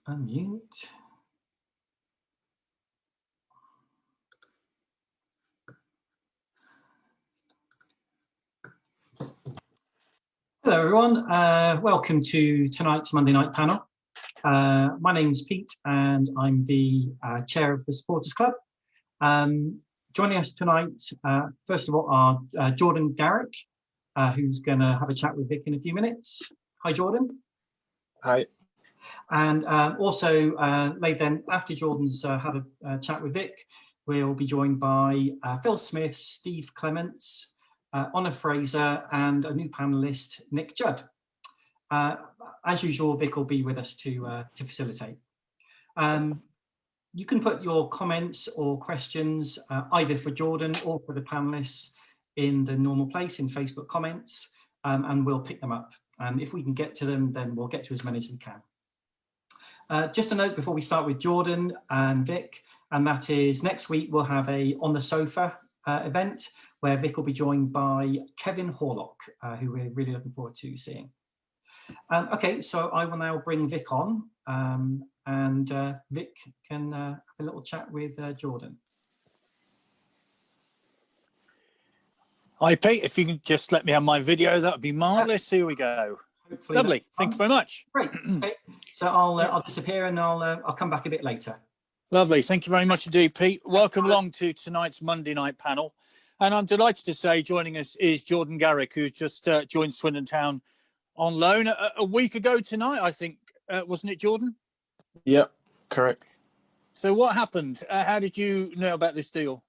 Unmute. Hello, everyone. Welcome to tonight's Monday night panel. My name's Pete, and I'm the chair of the Supporters Club. Joining us tonight, first of all, are Jordon Garrick, who's going to have a chat with Vic in a few minutes. Hi, Jordon. Hi. And also, later after Jordan's had a chat with Vic, we'll be joined by Phil Smith, Steve Clements, Fraser, and a new panelist, Nick Judd. As usual, Vic will be with us to facilitate. You can put your comments or questions either for Jordan or for the panelists in the normal place in Facebook comments, and we'll pick them up. And if we can get to them, then we'll get to as many as we can. Just a note before we start with Jordan and Vic, and that is next week we'll have a On the Sofa event where Vic will be joined by Kevin Horlock, who we're really looking forward to seeing. Okay, so I will now bring Vic on, and Vic can have a little chat with Jordan. Hi, Pete. If you can just let me have my video, that would be marvellous. Here we go. Hopefully lovely. Thank you very much. Great. Okay. So I'll disappear and I'll come back a bit later. Lovely. Thank you very much indeed, Pete. Welcome along to tonight's Monday night panel. And I'm delighted to say joining us is Jordon Garrick, who just joined Swindon Town on loan a week ago tonight, I think. Wasn't it, Jordan? Yep, correct. So what happened? How did you know about this deal?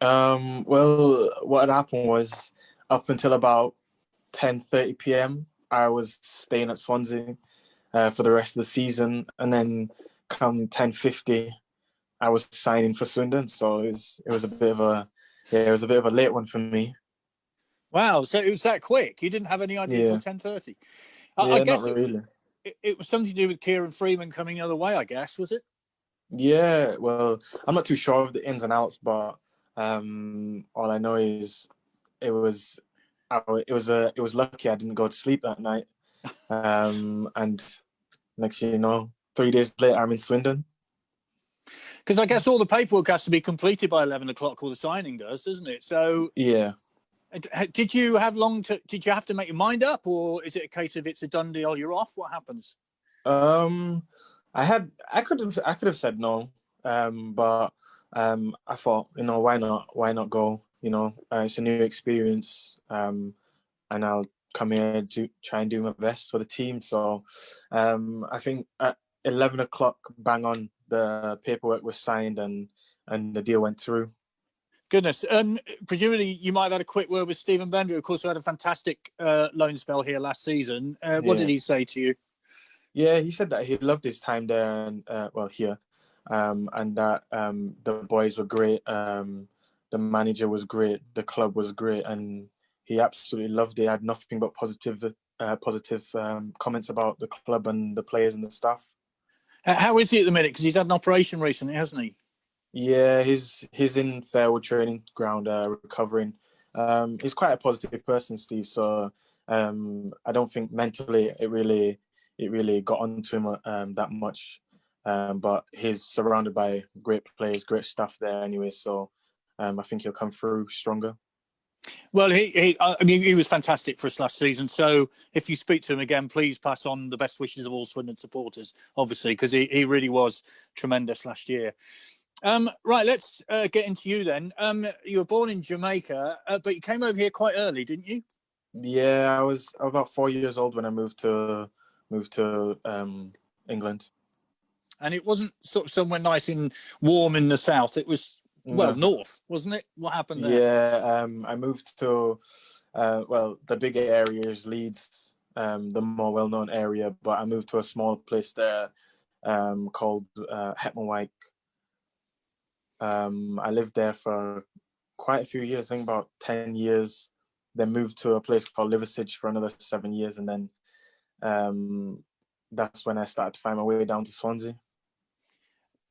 Well, what had happened was up until about 10:30 p.m. I was staying at Swansea for the rest of the season, and then come 10:50, I was signing for Swindon. So it was a bit of a late one for me. Wow, so it was that quick. You didn't have any idea until 10:30. I guess not really. It was something to do with Kieran Freeman coming the other way, I guess, was it? Yeah, well, I'm not too sure of the ins and outs, but all I know is it was lucky I didn't go to sleep that night. And next thing you know, 3 days later, I'm in Swindon. Because I guess all the paperwork has to be completed by 11 o'clock, or the signing does, doesn't it? So yeah. Did you have to make your mind up, or is it a case of it's a done deal, you're off? What happens? I could have said no, but I thought, why not go? It's a new experience, and I'll come here to try and do my best for the team. So I think at 11 o'clock, bang on, the paperwork was signed and the deal went through. Goodness. Presumably you might have had a quick word with Stephen Bender, who of course had a fantastic loan spell here last season. What did he say to you? Yeah, he said that he loved his time there and here, and that the boys were great. The manager was great. The club was great, and he absolutely loved it. He had nothing but positive comments about the club and the players and the staff. How is he at the minute? Because he's had an operation recently, hasn't he? Yeah, he's in Fairwood training ground, recovering. He's quite a positive person, Steve. So I don't think mentally it really got onto him that much. But he's surrounded by great players, great staff there anyway. So I think he'll come through stronger. Well, he was fantastic for us last season. So if you speak to him again, please pass on the best wishes of all Swindon supporters, obviously, because he really was tremendous last year. Right, let's get into you then. You were born in Jamaica, but you came over here quite early, didn't you? Yeah, I was about 4 years old when I moved to England. And it wasn't sort of somewhere nice and warm in the south. It was north, wasn't it? What happened there? Yeah, I moved to the bigger area is Leeds, the more well-known area, but I moved to a small place there called Hetman. I lived there for quite a few years, I think about 10 years, then moved to a place called Liversedge for another 7 years, and then that's when I started to find my way down to Swansea.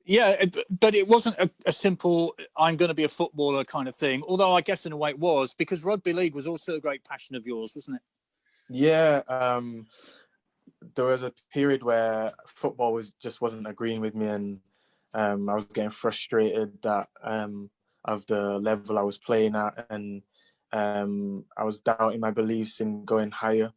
Yeah, but it wasn't a simple, I'm going to be a footballer kind of thing, although I guess in a way it was, because rugby league was also a great passion of yours, wasn't it? Yeah, there was a period where football wasn't agreeing with me, and I was getting frustrated that of the level I was playing at, and I was doubting my beliefs in going higher.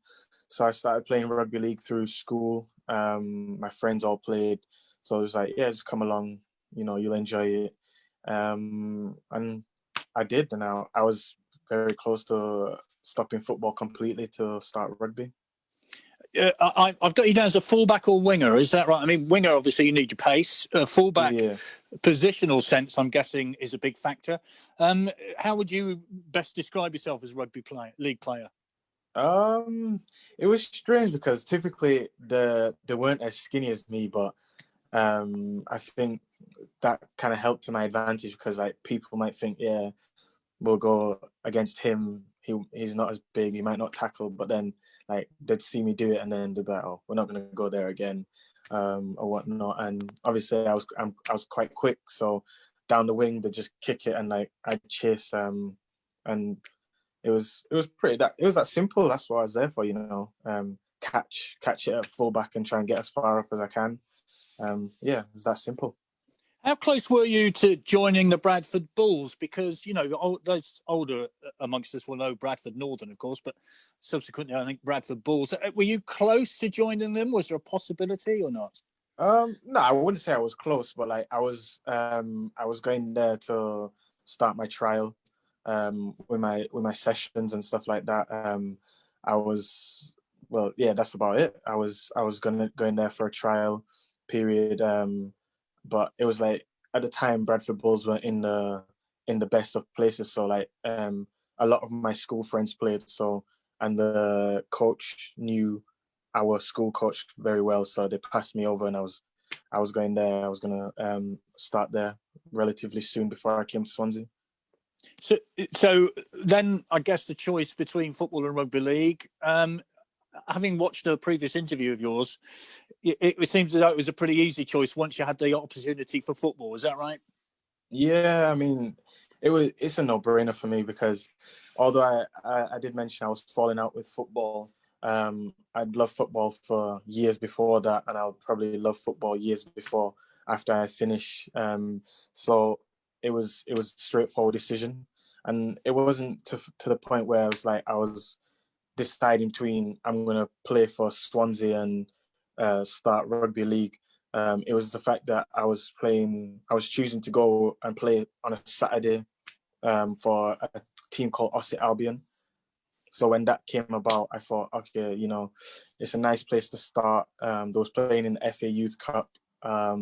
So I started playing rugby league through school. My friends all played, so I was like, yeah, just come along, you'll enjoy it. And I did, and I was very close to stopping football completely to start rugby. I've got you down as a fullback or winger, is that right? I mean, winger, obviously, you need your pace. Fullback, Yeah. positional sense, I'm guessing, is a big factor. How would you best describe yourself as a league player? It was strange because typically they weren't as skinny as me, but I think that kind of helped to my advantage because like people might think, yeah, we'll go against him. He's not as big. He might not tackle, but then like they'd see me do it, and then they'd be like, oh, we're not going to go there again, or whatnot. And obviously, I was quite quick, so down the wing they just kick it, and like I'd chase. And it was that simple. That's what I was there for, catch it at fullback and try and get as far up as I can. Yeah, it was that simple. How close were you to joining the Bradford Bulls? Because, those older amongst us will know Bradford Northern, of course, but subsequently, I think Bradford Bulls. Were you close to joining them? Was there a possibility or not? No, I wouldn't say I was close, but like I was going there to start my trial with my sessions and stuff like that. That's about it. I was going there for a trial period. But it was like at the time Bradford Bulls were in the best of places, so like a lot of my school friends played, so, and the coach knew our school coach very well, so they passed me over, and I was going there. I was gonna start there relatively soon before I came to Swansea. So then I guess the choice between football and rugby league, having watched a previous interview of yours, it seems as though it was a pretty easy choice once you had the opportunity for football. Is that right? Yeah, I mean, it's a no-brainer for me because although I did mention I was falling out with football, I'd loved football for years before that, and I'll probably love football years before after I finish. So it was a straightforward decision, and it wasn't to the point where I was deciding between I'm going to play for Swansea and start rugby league. It was the fact that I was choosing to go and play on a Saturday for a team called Osset Albion. So when that came about, I thought, okay, it's a nice place to start. They was playing in the FA Youth Cup. I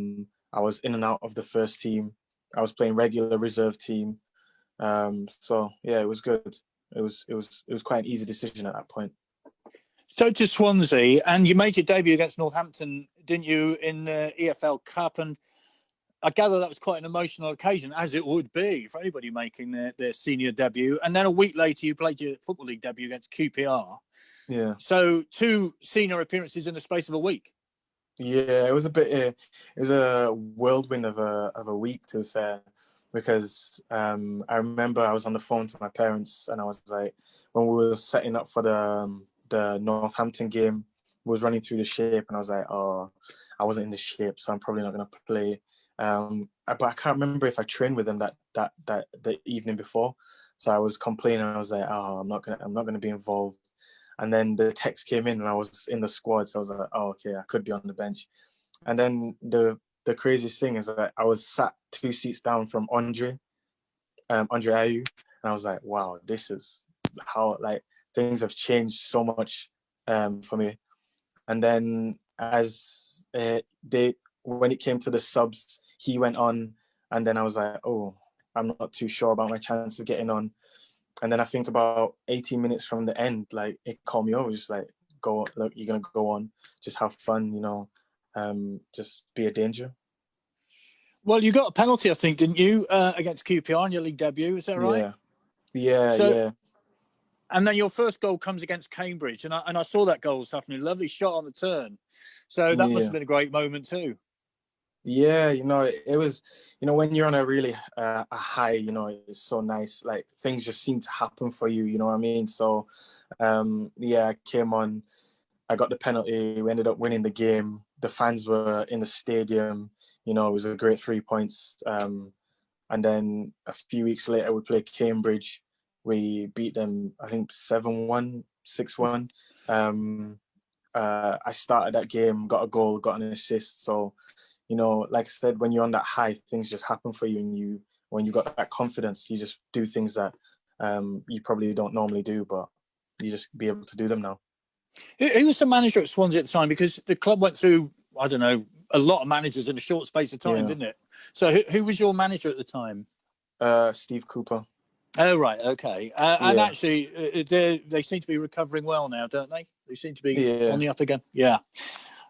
was in and out of the first team. I was playing regular reserve team. So yeah, it was good. It was quite an easy decision at that point. So to Swansea, and you made your debut against Northampton, didn't you, in the EFL Cup? And I gather that was quite an emotional occasion, as it would be for anybody making their senior debut. And then a week later, you played your Football League debut against QPR. Yeah. So 2 senior appearances in the space of a week. Yeah, it was a bit. It was a whirlwind of a week, to be fair, because I remember I was on the phone to my parents, and I was like, when we were setting up for the Northampton game, we was running through the shape, and I was like, oh, I wasn't in the shape, so I'm probably not going to play. But I can't remember if I trained with them that the evening before, so I was complaining. I was like, oh, I'm not gonna be involved. And then the text came in, and I was in the squad, so I was like, oh, okay, I could be on the bench. And then the craziest thing is that I was sat 2 seats down from Andre Ayew, and I was like, wow, this is how like things have changed so much for me. And then as when it came to the subs, he went on, and then I was like, oh, I'm not too sure about my chance of getting on. And then I think about 18 minutes from the end, like it called me over, just like, go, look, you're gonna go on, just have fun, just be a danger. Well, you got a penalty, I think, didn't you, against QPR in your league debut? Is that right? Yeah. And then your first goal comes against Cambridge, and I saw that goal this afternoon. Lovely shot on the turn. So that must have been a great moment too. Yeah, it was, when you're on a really a high, it's so nice. Like things just seem to happen for you, you know what I mean? So, I came on, I got the penalty. We ended up winning the game. The fans were in the stadium. You know, it was a great 3 points. And then a few weeks later, we played Cambridge. We beat them, I think, 7-1, 6-1. I started that game, got a goal, got an assist. So, you know, like I said, when you're on that high, things just happen for you. And when you got that confidence, you just do things that you probably don't normally do, but you just be able to do them now. Who was the manager at Swansea at the time? Because the club went through, I don't know, a lot of managers in a short space of time, didn't it? So who was your manager at the time? Steve Cooper. Oh, right. Okay. And actually, they seem to be recovering well now, don't they? They seem to be on the up again. Yeah.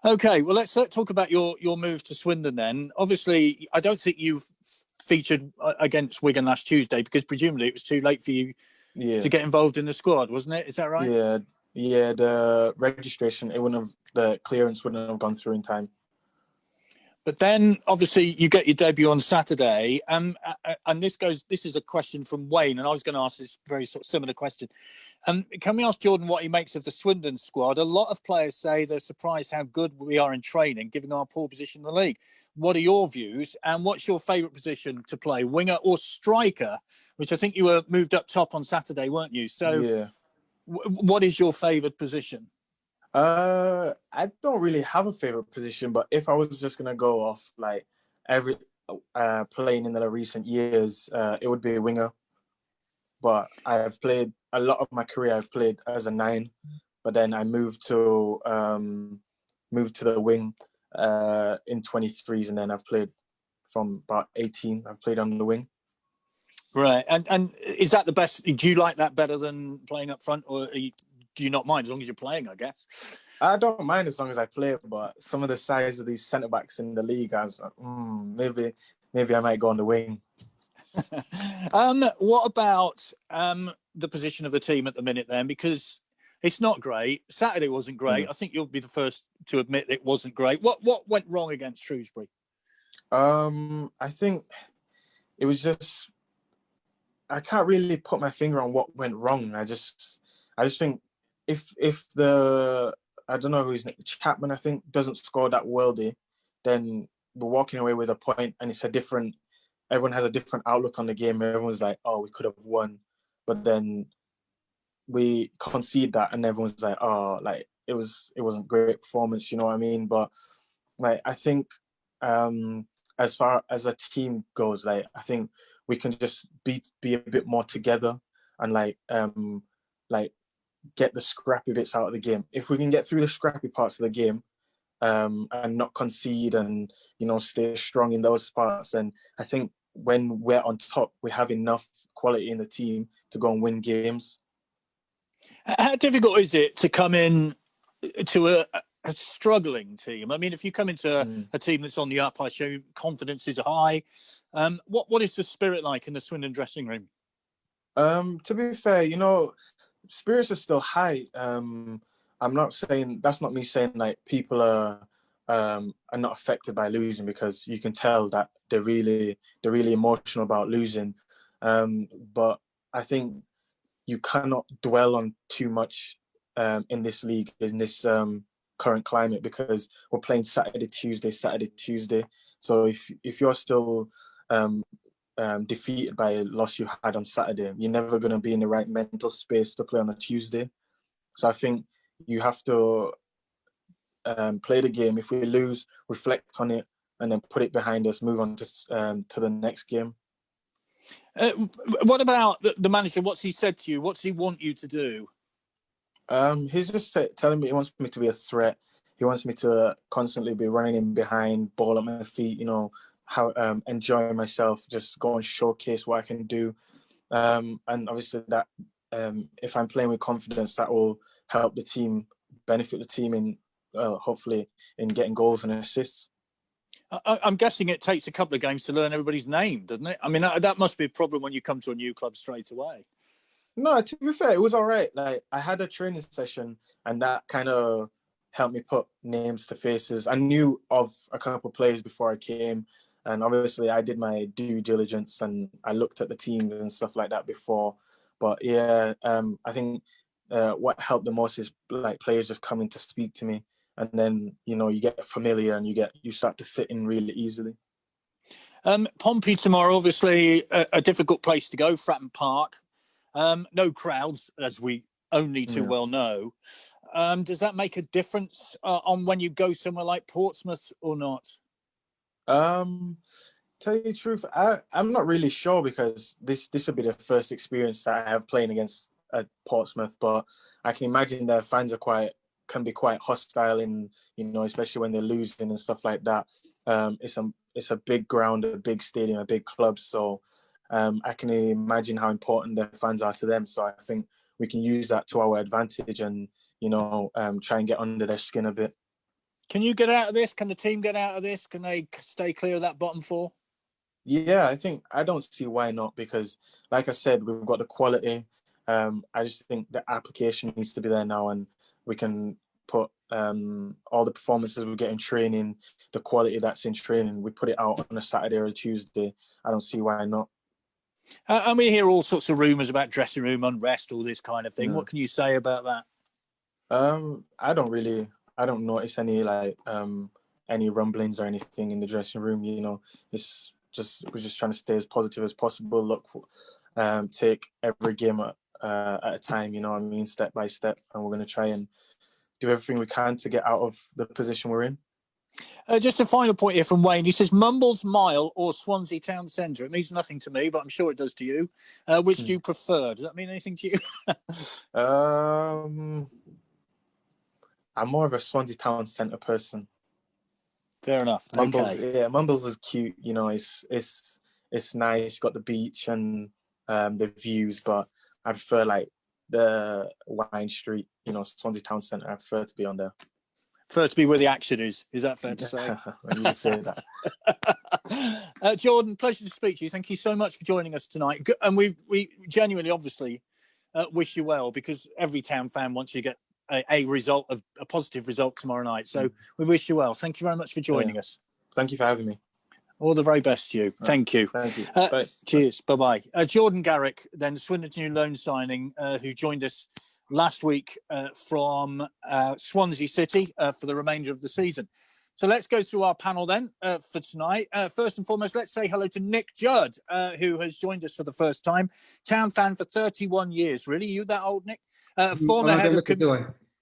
Okay. Well, let's talk about your move to Swindon then. Obviously, I don't think you've featured against Wigan last Tuesday because presumably it was too late for you to get involved in the squad, wasn't it? Is that right? Yeah. Yeah. The registration, the clearance wouldn't have gone through in time. But then, obviously, you get your debut on Saturday, and this is a question from Wayne, and I was going to ask this very sort of similar question. Can we ask Jordon what he makes of the Swindon squad? A lot of players say they're surprised how good we are in training, given our poor position in the league. What are your views, and what's your favourite position to play, winger or striker? Which I think you were moved up top on Saturday, weren't you? So, what is your favoured position? I don't really have a favorite position, but if I was just gonna go off like every playing in the recent years, it would be a winger. But I've played a lot of my career. I've played as a 9, but then I moved to the wing in 23s, and then I've played from about 18. I've played on the wing. Right, and is that the best? Do you like that better than playing up front, or do you not mind as long as you're playing, I guess? I don't mind as long as I play, but some of the size of these centre-backs in the league, I was like, maybe I might go on the wing. What about the position of the team at the minute then? Because it's not great. Saturday wasn't great. I think you'll be the first to admit it wasn't great. What went wrong against Shrewsbury? I think it was just, I can't really put my finger on what went wrong. I just think if the, I don't know who his name, Chapman, I think, doesn't score that worldy, then we're walking away with a point, and it's everyone has a different outlook on the game. Everyone's like, oh, we could have won, but then we concede that, and everyone's like, oh, like it wasn't great performance, you know what I mean? But like, I think as far as a team goes, like I think we can just be a bit more together and like get the scrappy bits out of the game. If we can get through the scrappy parts of the game and not concede and, you know, stay strong in those spots, then I think when we're on top, we have enough quality in the team to go and win games. How difficult is it to come in to a struggling team? I mean, if you come into a team that's on the up, I assume confidence is high. What is the spirit like in the Swindon dressing room? To be fair, you know, spirits are still high. I'm not saying, that's not me saying like people are not affected by losing, because you can tell that they're really emotional about losing. But I think you cannot dwell on too much in this league, in this current climate, because we're playing Saturday, Tuesday. So if you're still defeated by a loss you had on Saturday, you're never going to be in the right mental space to play on a Tuesday. So I think you have to play the game. If we lose, reflect on it, and then put it behind us, move on to the next game. What about the manager? What's he said to you? What's he want you to do? He's just telling me he wants me to be a threat. He wants me to constantly be running in behind, ball at my feet, you know, how enjoying myself, just go and showcase what I can do. And obviously that if I'm playing with confidence, that will help the team, benefit the team in hopefully in getting goals and assists. I'm guessing it takes a couple of games to learn everybody's name, doesn't it? I mean, that must be a problem when you come to a new club straight away. No, to be fair, it was all right. Like, I had a training session, and that kind of helped me put names to faces. I knew of a couple of players before I came, and obviously I did my due diligence and I looked at the teams and stuff like that before. But yeah, I think what helped the most is like players just coming to speak to me, and then you get familiar and you start to fit in really easily. Pompey tomorrow, obviously a difficult place to go, Fratton Park. No crowds, as we only too well know. Does that make a difference on when you go somewhere like Portsmouth or not? Tell you the truth, I'm not really sure, because this will be the first experience that I have playing against Portsmouth, but I can imagine their fans can be quite hostile, in especially when they're losing and stuff like that. It's a big ground, a big stadium, a big club, so I can imagine how important their fans are to them. So I think we can use that to our advantage and try and get under their skin a bit. Can you get out of this? Can the team get out of this? Can they stay clear of that bottom four? Yeah, I don't see why not, because like I said, we've got the quality. I just think the application needs to be there now, and we can put all the performances we get in training, the quality that's in training, we put it out on a Saturday or a Tuesday. I don't see why not. And we hear all sorts of rumours about dressing room unrest, all this kind of thing. Yeah. What can you say about that? I don't notice any any rumblings or anything in the dressing room. We're just trying to stay as positive as possible. Look for, take every game at a time. You know what I mean, step by step, and we're going to try and do everything we can to get out of the position we're in. Just a final point here from Wayne. He says, Mumbles Mile or Swansea Town Centre. It means nothing to me, but I'm sure it does to you. Which do you prefer? Does that mean anything to you? I'm more of a Swansea Town Centre person. Fair enough. Mumbles, okay. Yeah, Mumbles is cute. It's nice. Got the beach and the views, but I prefer like the Wine Street. Swansea Town Centre. I prefer to be on there. Prefer to be where the action is. Is that fair to say? You can say that. Jordan, pleasure to speak to you. Thank you so much for joining us tonight. And we genuinely, obviously, wish you well, because every Town fan wants you to get a positive result tomorrow night. So we wish you well. Thank you very much for joining us. Thank you for having me. All the very best to you. Thank you. Thank you. Bye. Cheers. Bye-bye. Jordon Garrick, then Swindon's new loan signing, who joined us last week from Swansea City for the remainder of the season. So let's go through our panel then for tonight. First and foremost, let's say hello to Nick Judd, who has joined us for the first time. Town fan for 31 years. Really? You that old, Nick? Former head of...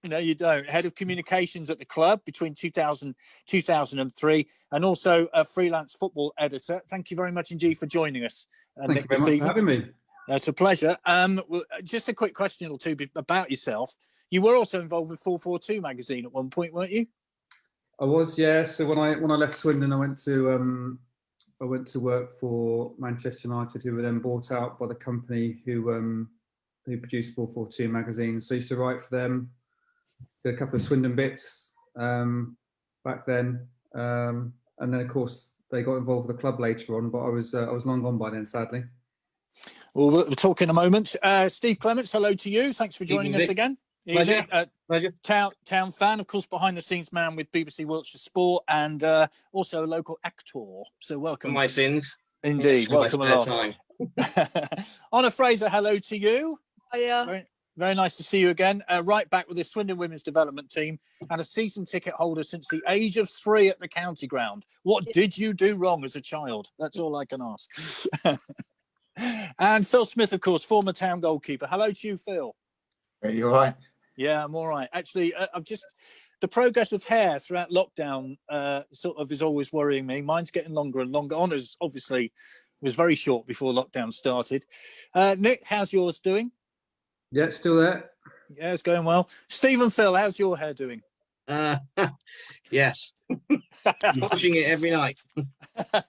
No, you don't. Head of communications at the club between 2000 2003, and also a freelance football editor. Thank you very much indeed for joining us. Thank you very much for having me. It's a pleasure. Just a quick question or two about yourself. You were also involved with 442 magazine at one point, weren't you? I was, yeah. So when I left Swindon, I went to work for Manchester United, who were then bought out by the company who produced 442 magazine. So I used to write for them. Did a couple of Swindon bits back then, and then of course they got involved with the club later on. But I was long gone by then, sadly. Well, we'll talk in a moment. Steve Clements, hello to you. Thanks for joining us again. Pleasure. Pleasure. Town fan, of course, behind the scenes man with BBC Wiltshire Sport, and also a local actor. So welcome. My sins. Indeed, welcome along. Honor Fraser, hello to you. Hiya. Very nice to see you again. Right back with the Swindon Women's Development Team and a season ticket holder since the age of 3 at the county ground. What did you do wrong as a child? That's all I can ask. And Phil Smith, of course, former Town goalkeeper. Hello to you, Phil. Are you all right? Yeah, I'm all right. Actually, the progress of hair throughout lockdown sort of is always worrying me. Mine's getting longer and longer. Honours, obviously, was very short before lockdown started. Nick, how's yours doing? Yeah, still there. Yeah, it's going well. Stephen, Phil, how's your hair doing? Yes. Watching it every night.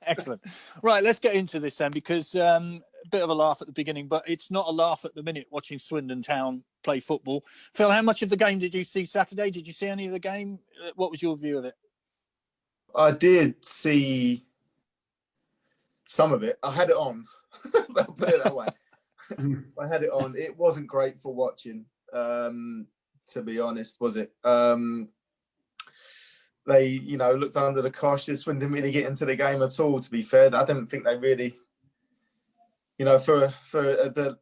Excellent. Right, let's get into this then, because a bit of a laugh at the beginning, but it's not a laugh at the minute watching Swindon Town play football. Phil, how much of the game did you see Saturday? Did you see any of the game? What was your view of it? I did see some of it. I had it on. I'll put it that way. I had it on. It wasn't great for watching, to be honest, was it? They, looked under the cosh. Swindon didn't really get into the game at all, to be fair. I don't think they really, for the,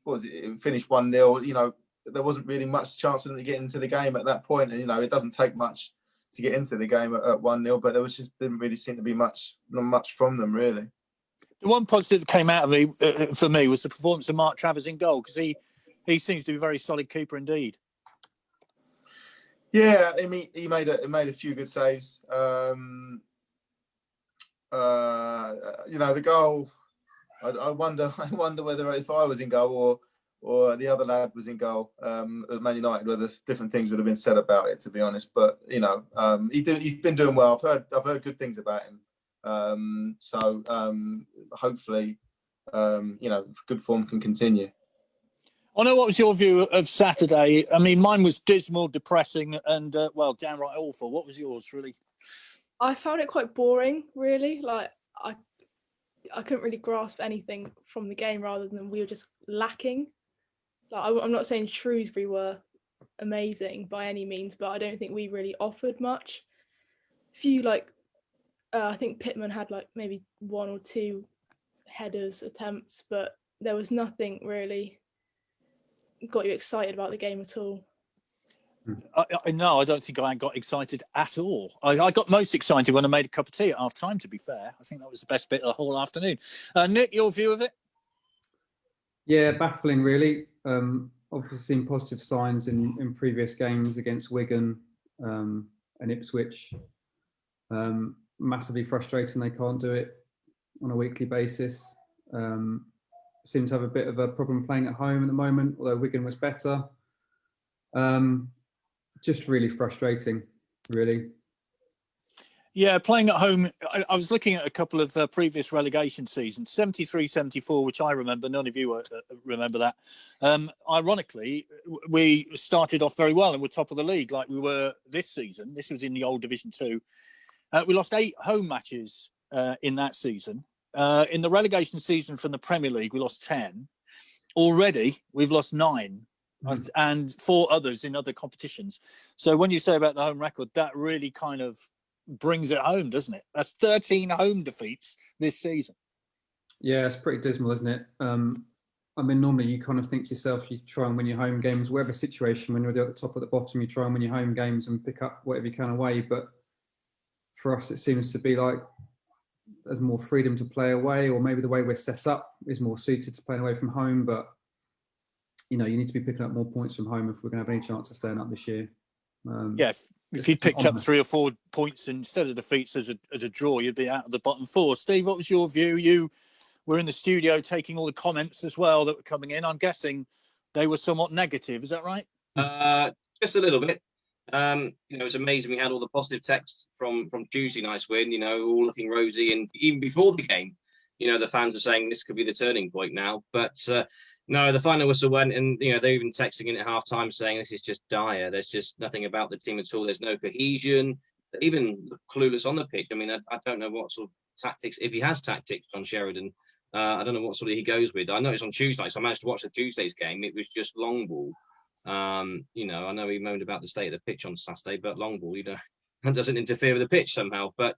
what was it? It finished 1-0. there wasn't really much chance of them to get into the game at that point. And, it doesn't take much to get into the game at 1-0, but there didn't really seem to be much from them, really. The one positive that came out of me, for me, was the performance of Mark Travers in goal, because he seems to be a very solid keeper indeed. Yeah, he made a few good saves. The goal. I wonder whether if I was in goal or the other lad was in goal at Man United, whether different things would have been said about it. To be honest, but he's been doing well. I've heard good things about him. Hopefully, good form can continue. I know. What was your view of Saturday? I mean, mine was dismal, depressing, and downright awful. What was yours, really? I found it quite boring, really. Like I couldn't really grasp anything from the game, rather than we were just lacking. Like I'm not saying Shrewsbury were amazing by any means, but I don't think we really offered much. I think Pittman had maybe 1 or 2 headers attempts, but there was nothing really got you excited about the game at all. No, I don't think I got excited at all. I got most excited when I made a cup of tea at half time, to be fair. I think that was the best bit of the whole afternoon. Nick, your view of it? Yeah, baffling, really. Obviously seen positive signs in previous games against Wigan and Ipswich. Massively frustrating they can't do it on a weekly basis. Seem to have a bit of a problem playing at home at the moment, although Wigan was better. Just really frustrating, really. Yeah, playing at home, I was looking at a couple of previous relegation seasons, 73-74, which I remember. None of you remember that. Ironically, we started off very well and were top of the league like we were this season. This was in the old Division 2. We lost 8 home matches in that season. In the relegation season from the Premier League, we lost 10. Already, we've lost 9. And 4 others in other competitions. So when you say about the home record, that really kind of brings it home, doesn't it? That's 13 home defeats this season. Yeah, it's pretty dismal, isn't it? Normally you kind of think to yourself, you try and win your home games, whatever situation, when you're at the top or the bottom, you try and win your home games and pick up whatever you can away. But for us, it seems to be like there's more freedom to play away, or maybe the way we're set up is more suited to playing away from home. But you need to be picking up more points from home if we're going to have any chance of staying up this year. If you'd picked up 3 or 4 points instead of defeats as a draw, you'd be out of the bottom 4. Steve, what was your view? You were in the studio taking all the comments as well that were coming in. I'm guessing they were somewhat negative. Is that right? Just a little bit. It's amazing we had all the positive texts from Tuesday night's win, all looking rosy. And even before the game, the fans were saying this could be the turning point now. But no, the final whistle went, and they're even texting in at half time saying this is just dire. There's just nothing about the team at all. There's no cohesion. They're even clueless on the pitch. I mean, I don't know what sort of tactics, if he has tactics on Sheridan. I don't know what sort of he goes with. I know it's on Tuesday, so I managed to watch the Tuesday's game. It was just long ball. I know he moaned about the state of the pitch on Saturday, but long ball, that doesn't interfere with the pitch somehow. But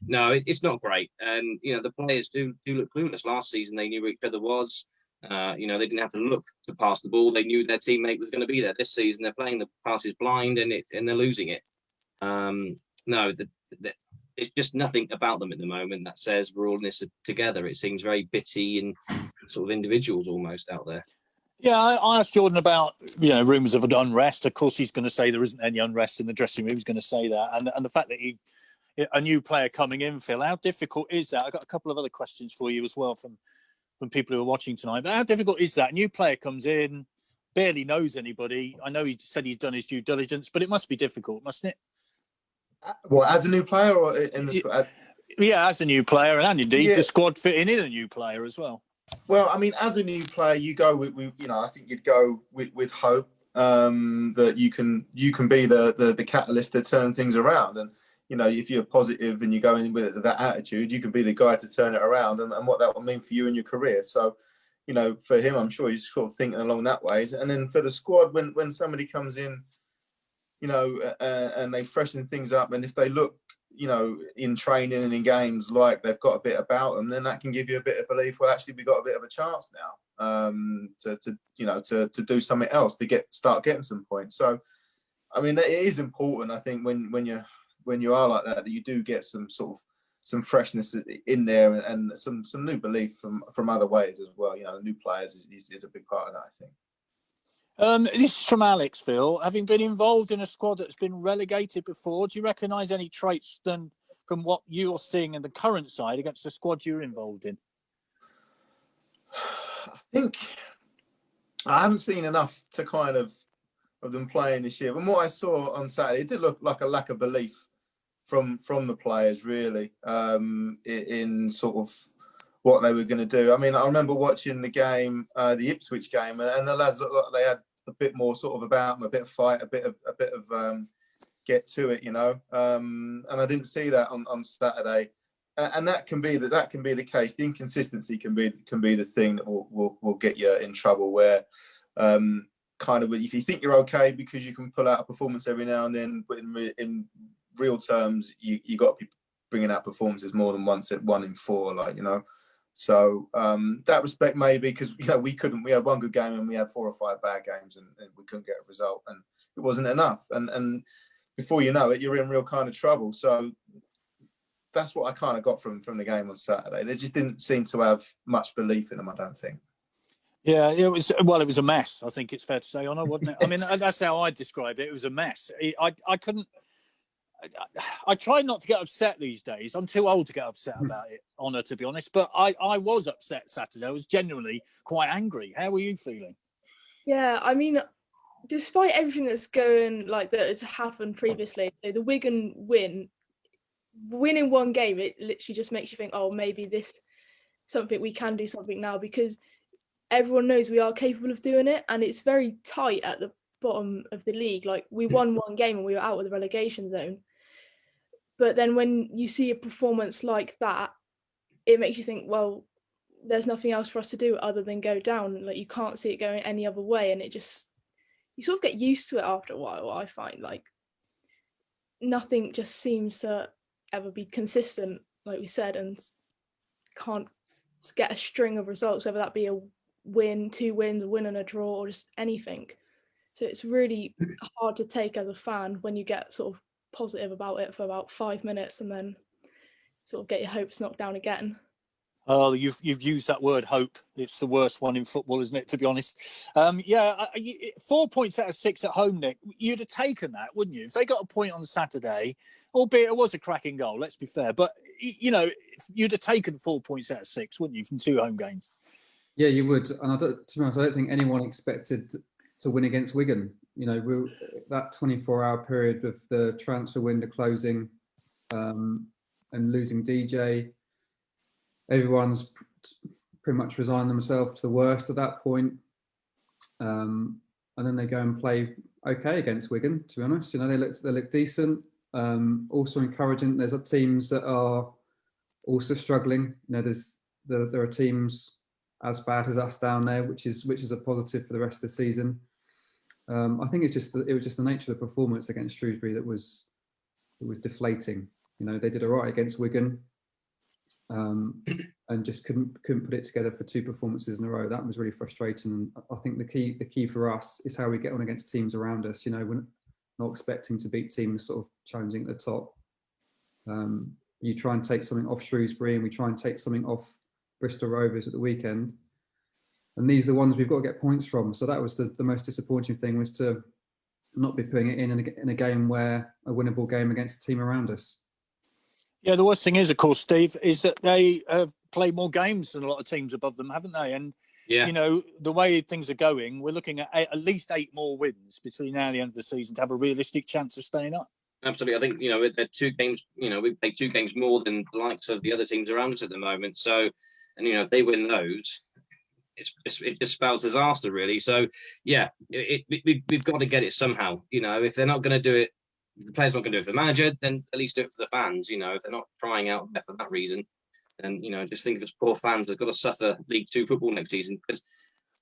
no, it's not great. And the players do look clueless. Last season, they knew where each other was. They didn't have to look to pass the ball. They knew their teammate was going to be there. This season, they're playing the passes blind, and they're losing it. It's just nothing about them at the moment that says we're all in this together. It seems very bitty and sort of individuals almost out there. Yeah, I asked Jordan about rumours of an unrest. Of course, he's going to say there isn't any unrest in the dressing room. He's going to say that, and the fact that a new player coming in, Phil, how difficult is that? I've got a couple of other questions for you as well from people who are watching tonight. But how difficult is that? A new player comes in, barely knows anybody. I know he said he's done his due diligence, but it must be difficult, mustn't it? Well, as a new player or in the squad? Yeah, as a new player, and indeed the squad fitting in a new player as well. Well, I mean, as a new player, you go with I think you'd go with hope that you can be the catalyst to turn things around. And if you're positive and you go in with that attitude, you can be the guy to turn it around and what that will mean for you in your career. So, for him, I'm sure he's sort of thinking along that ways. And then for the squad, when somebody comes in, and they freshen things up, and if they look, in training and in games like they've got a bit about them, then that can give you a bit of belief. Well, actually, we've got a bit of a chance to do something else to start getting some points. So, I mean, it is important. I think when you are like that you do get some sort of some freshness in there and some new belief from other ways as well. New players is a big part of that, I think. This is from Alex, Phil. Having been involved in a squad that's been relegated before, do you recognise any traits from what you're seeing in the current side against the squad you're involved in? I think I haven't seen enough to kind of them playing this year. But what I saw on Saturday, it did look like a lack of belief from the players, really, in sort of what they were going to do. I mean, I remember watching the game, the Ipswich game, and the lads looked like they had a bit more sort of about them, a bit of fight, a bit of get to it, and I didn't see that on Saturday. And that can be the case. The inconsistency can be the thing that will get you in trouble. Where kind of if you think you're okay because you can pull out a performance every now and then, but in real terms, you got to be bringing out performances more than once at 1 in 4, So that respect maybe because we had one good game and we had 4 or 5 bad games and we couldn't get a result and it wasn't enough. And before you know it, you're in real kind of trouble. So that's what I kind of got from the game on Saturday. They just didn't seem to have much belief in them, I don't think. Yeah, it was a mess. I think it's fair to say, Honor, wasn't it? I mean, that's how I describe it. It was a mess. I try not to get upset these days. I'm too old to get upset about it, Honor, to be honest. But I was upset Saturday. I was genuinely quite angry. How were you feeling? Yeah, I mean, despite everything that's going that has happened previously, so the Wigan winning one game, it literally just makes you think, oh, maybe this something we can do something now because everyone knows we are capable of doing it, and it's very tight at the bottom of the league. We won one game and we were out of the relegation zone. But then when you see a performance like that, it makes you think, well, there's nothing else for us to do other than go down. You can't see it going any other way. And you sort of get used to it after a while. I find nothing just seems to ever be consistent, like we said, and can't get a string of results, whether that be a win, 2 wins, a win and a draw, or just anything. So it's really hard to take as a fan when you get sort of positive about it for about 5 minutes and then sort of get your hopes knocked down again. Oh, you've used that word hope. It's the worst one in football, isn't it, to be honest? 4 points out of 6 at home, Nick. You'd have taken that, wouldn't you? If they got a point on Saturday, albeit it was a cracking goal, let's be fair. But, you'd have taken 4 points out of 6, wouldn't you, from 2 home games? Yeah, you would. And to be honest, I don't think anyone expected to win against Wigan. That 24-hour period with the transfer window closing and losing DJ, everyone's pretty much resigned themselves to the worst at that point. And then they go and play okay against Wigan, to be honest. They look decent. Also encouraging, there's teams that are also struggling. there are teams as bad as us down there, which is a positive for the rest of the season. I think it was just the nature of the performance against Shrewsbury that was deflating. They did all right against Wigan, and just couldn't put it together for 2 performances in a row. That was really frustrating. And I think the key for us is how we get on against teams around us. We're not expecting to beat teams sort of challenging at the top. You try and take something off Shrewsbury, and we try and take something off Bristol Rovers at the weekend. And these are the ones we've got to get points from. So that was the most disappointing thing, was to not be putting it in a game where a winnable game against a team around us. Yeah, the worst thing is, of course, Steve, is that they have played more games than a lot of teams above them, haven't they? And, the way things are going, we're looking at least 8 more wins between now and the end of the season to have a realistic chance of staying up. Absolutely. I think, they're 2 games, we've played 2 games more than the likes of the other teams around us at the moment. So, and, if they win those, it just spells disaster, really. So, yeah, we've got to get it somehow. If they're not going to do it, the players not going to do it for the manager, then at least do it for the fans. If they're not trying out there for that reason, then just think of us poor fans that's got to suffer League 2 football next season, because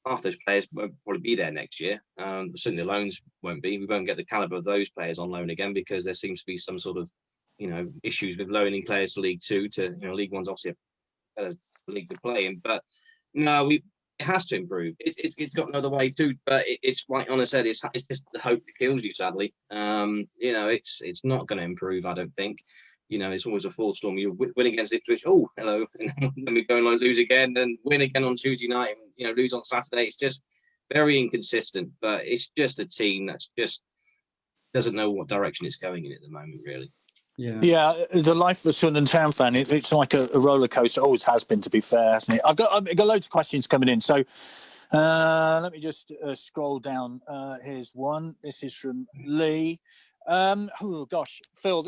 half those players won't probably be there next year. Certainly the loans won't be. We won't get the calibre of those players on loan again, because there seems to be some sort of issues with loaning players to League 2 to League 1's obviously a better league to play in. But no, it has to improve. It's got no other way to. But it's like Anna said, it's just the hope that kills you. Sadly, you know, it's not going to improve. I don't think. You know, it's always a full storm. You win against Ipswich, oh hello, and then we go and like lose again, then win again on Tuesday night, and you know, lose on Saturday. It's just very inconsistent. But it's just a team that's just doesn't know what direction it's going in at the moment, really. Yeah, the life of a Swindon Town fan, it's like a roller coaster. Always has been, to be fair, hasn't it? I've got loads of questions coming in. So let me just scroll down. Here's one. This is from Lee. Oh gosh, Phil,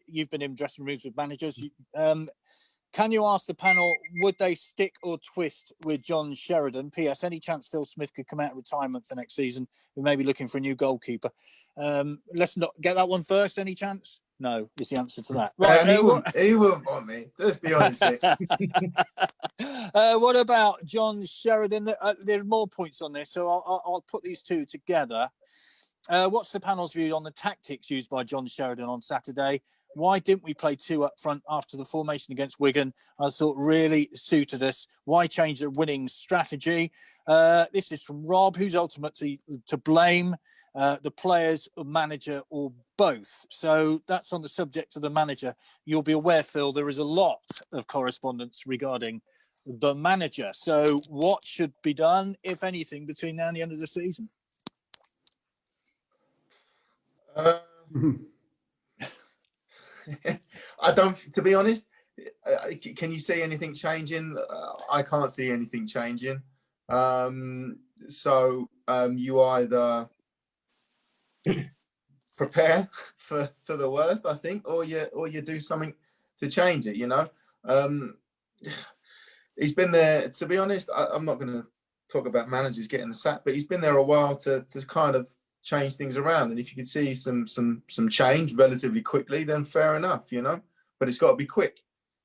you've been in dressing rooms with managers. Can you ask the panel, would they stick or twist with John Sheridan? P.S. Any chance Phil Smith could come out of retirement for next season? We may be looking for a new goalkeeper. Let's not get that one first. Any chance? No, is the answer to that. Right, he wouldn't want me. Let's be honest. What about John Sheridan? There's more points on this, so I'll put these two together. What's the panel's view on the tactics used by John Sheridan on Saturday? Why didn't we play two up front after the formation against Wigan? I thought really suited us. Why change the winning strategy? This is from Rob. Who's ultimately to blame? The players, or manager, or both? So that's on the subject of the manager. You'll be aware, Phil, there is a lot of correspondence regarding the manager. So what should be done, if anything, between now and the end of the season? I don't, to be honest, can you see anything changing? I can't see anything changing. So you either prepare for the worst, I think, or you do something to change it, you know. He's been there, to be honest, I'm not going to talk about managers getting the sack, but he's been there a while to kind of change things around. And if you can see some change relatively quickly, then fair enough, you know. But it's got to be quick.